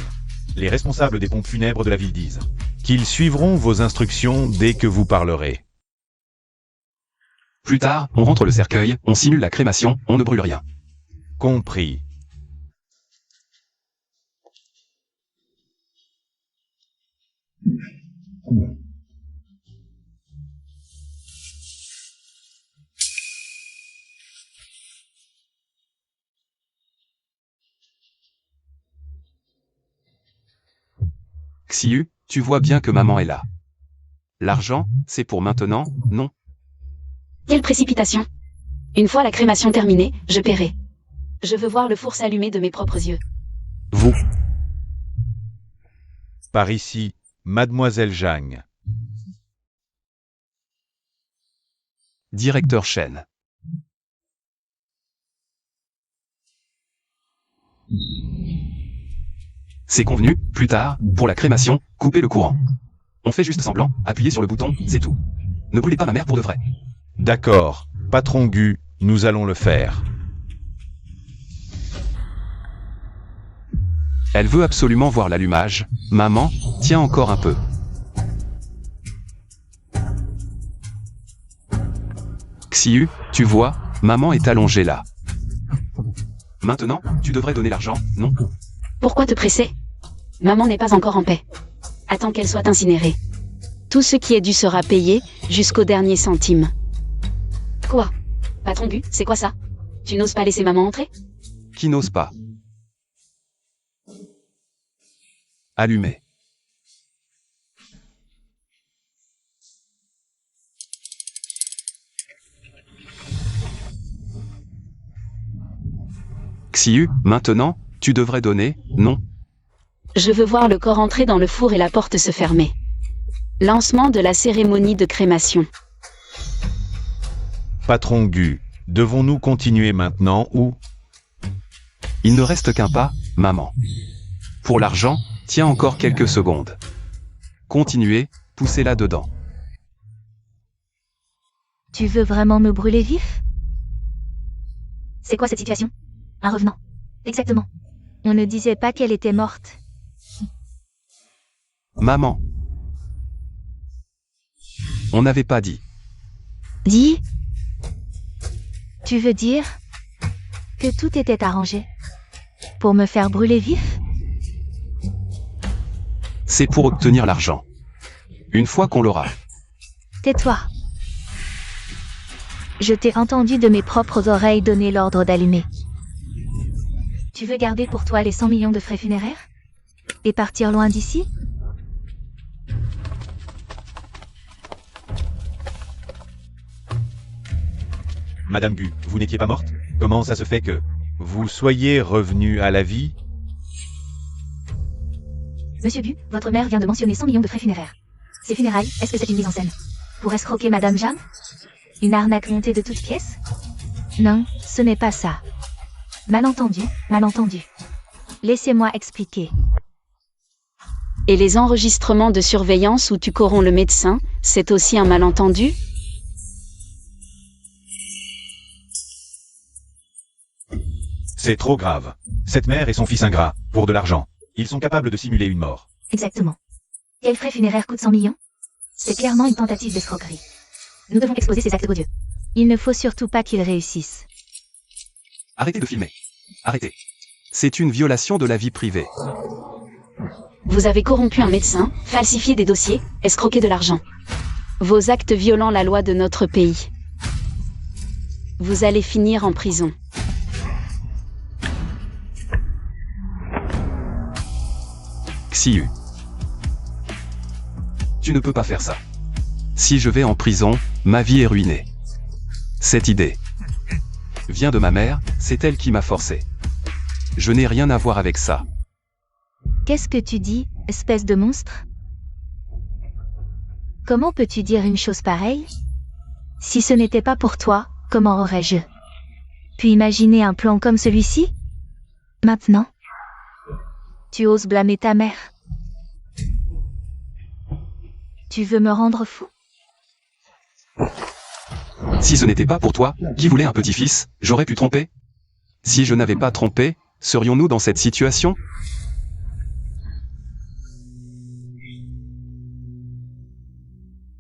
les responsables des pompes funèbres de la ville disent qu'ils suivront vos instructions dès que vous parlerez. Plus tard, on rentre le cercueil, on simule la crémation, on ne brûle rien. Compris. Xiu, tu vois bien que maman est là. L'argent, c'est pour maintenant, non? Quelle précipitation! Une fois la crémation terminée, je paierai. Je veux voir le four s'allumer de mes propres yeux. Vous. Par ici, Mademoiselle Zhang. Directeur Chen. C'est convenu, plus tard, pour la crémation, coupez le courant. On fait juste semblant, appuyez sur le bouton, c'est tout. Ne brûlez pas ma mère pour de vrai. D'accord, patron Gu, nous allons le faire. Elle veut absolument voir l'allumage. Maman, tiens encore un peu. Xiu, tu vois, maman est allongée là. Maintenant, tu devrais donner l'argent, non? Pourquoi te presser? Maman n'est pas encore en paix. Attends qu'elle soit incinérée. Tout ce qui est dû sera payé, jusqu'au dernier centime. Quoi? Patron Gu, c'est quoi ça? Tu n'oses pas laisser maman entrer? Qui n'ose pas. Allumé. Xiu, maintenant, tu devrais donner, non? Je veux voir le corps entrer dans le four et la porte se fermer. Lancement de la cérémonie de crémation. Patron Gu, devons-nous continuer maintenant ou... Il ne reste qu'un pas, maman. Pour l'argent, tiens encore quelques secondes. Continuez, poussez-la dedans. Tu veux vraiment me brûler vif? C'est quoi cette situation? Un revenant. Exactement. On ne disait pas qu'elle était morte. Maman. On n'avait pas dit. Dis? Tu veux dire que tout était arrangé pour me faire brûler vif? C'est pour obtenir l'argent. Une fois qu'on l'aura. Tais-toi. Je t'ai entendu de mes propres oreilles donner l'ordre d'allumer. Tu veux garder pour toi les 100 millions de frais funéraires? Et partir loin d'ici? Madame Gu, vous n'étiez pas morte? Comment ça se fait que vous soyez revenue à la vie? Monsieur Gu, votre mère vient de mentionner 100 millions de frais funéraires. Ces funérailles, est-ce que c'est une mise en scène? Pour escroquer Madame Jeanne? Une arnaque montée de toutes pièces? Non, ce n'est pas ça. Malentendu, malentendu. Laissez-moi expliquer. Et les enregistrements de surveillance où tu corromps le médecin, c'est aussi un malentendu? C'est trop grave. Cette mère et son fils ingrat, pour de l'argent, ils sont capables de simuler une mort. Exactement. Quel frais funéraire coûte 100 millions? C'est clairement une tentative d'escroquerie. Nous devons exposer ces actes odieux. Il ne faut surtout pas qu'ils réussissent. Arrêtez de filmer. Arrêtez. C'est une violation de la vie privée. Vous avez corrompu un médecin, falsifié des dossiers, escroqué de l'argent. Vos actes violant la loi de notre pays. Vous allez finir en prison. Xiu. Tu ne peux pas faire ça. Si je vais en prison, ma vie est ruinée. Cette idée vient de ma mère, c'est elle qui m'a forcé. Je n'ai rien à voir avec ça. Qu'est-ce que tu dis, espèce de monstre? Comment peux-tu dire une chose pareille? Si ce n'était pas pour toi, comment aurais-je pu imaginer un plan comme celui-ci? Maintenant, tu oses blâmer ta mère. Tu veux me rendre fou? Si ce n'était pas pour toi, qui voulait un petit-fils, j'aurais pu tromper? Si je n'avais pas trompé, serions-nous dans cette situation?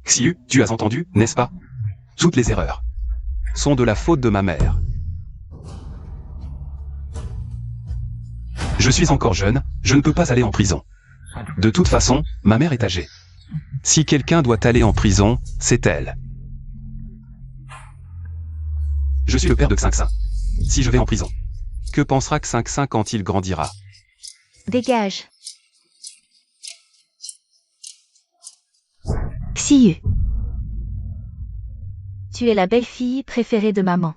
Xiu, tu as entendu, n'est-ce pas? Toutes les erreurs sont de la faute de ma mère. Je suis encore jeune, je ne peux pas aller en prison. De toute façon, ma mère est âgée. Si quelqu'un doit aller en prison, c'est elle. Je suis le père de Xinxin. Si je vais en prison, que pensera Xinxin quand il grandira? Dégage. Xiu. Tu es la belle-fille préférée de maman.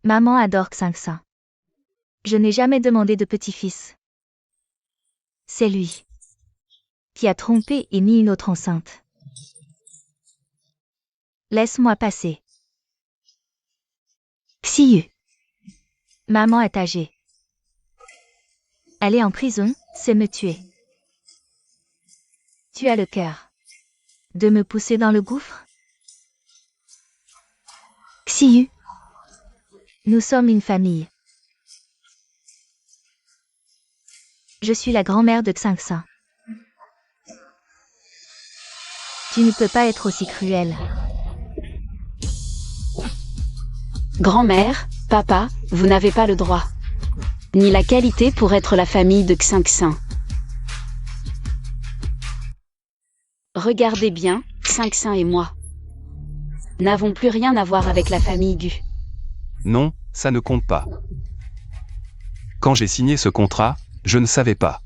Maman adore Xinxin. Je n'ai jamais demandé de petit-fils. C'est lui qui a trompé et mis une autre enceinte. Laisse-moi passer. Xiyu. Maman est âgée. Aller en prison, c'est me tuer. Tu as le cœur de me pousser dans le gouffre? Xiyu. Nous sommes une famille. Je suis la grand-mère de Xingxin. Tu ne peux pas être aussi cruel. Grand-mère, papa, vous n'avez pas le droit. Ni la qualité pour être la famille de Xingxin. Regardez bien, Xingxin et moi n'avons plus rien à voir avec la famille Gu. Non, ça ne compte pas. Quand j'ai signé ce contrat, je ne savais pas.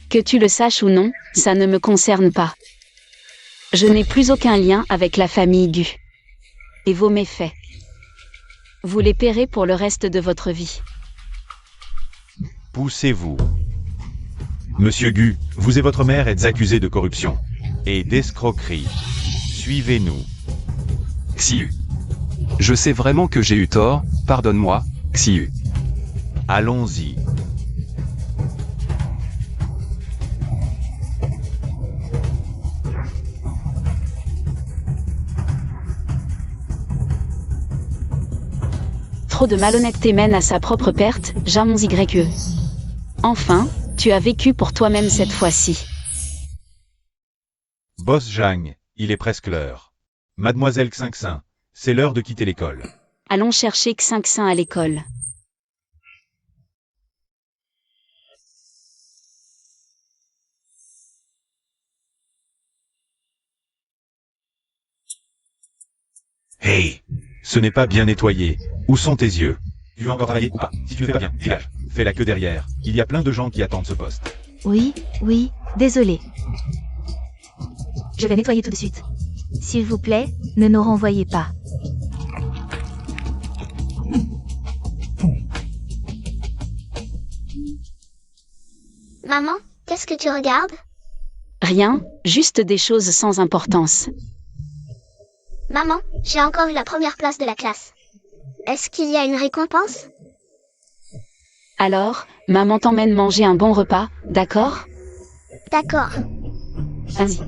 Que tu le saches ou non, ça ne me concerne pas. Je n'ai plus aucun lien avec la famille Gu. Et vos méfaits, vous les paierez pour le reste de votre vie. Poussez-vous. Monsieur Gu, vous et votre mère êtes accusés de corruption et d'escroquerie. Suivez-nous. Xiyu. Je sais vraiment que j'ai eu tort, pardonne-moi, Xiyu. Allons-y. Trop de malhonnêteté mène à sa propre perte, Jamons YE. Enfin, tu as vécu pour toi-même cette fois-ci. Boss Zhang, il est presque l'heure. Mademoiselle Xingxin, c'est l'heure de quitter l'école. Allons chercher Xingxin à l'école. Hey, ce n'est pas bien nettoyé. Où sont tes yeux? Tu veux encore travailler ou pas? Si tu ne fais pas bien, dégage. Fais la queue derrière. Il y a plein de gens qui attendent ce poste. Oui, désolé. Je vais nettoyer tout de suite. S'il vous plaît, ne nous renvoyez pas. Maman, qu'est-ce que tu regardes? Rien, juste des choses sans importance. Maman, j'ai encore eu la première place de la classe. Est-ce qu'il y a une récompense? Alors, maman t'emmène manger un bon repas, d'accord? D'accord. Vas-y.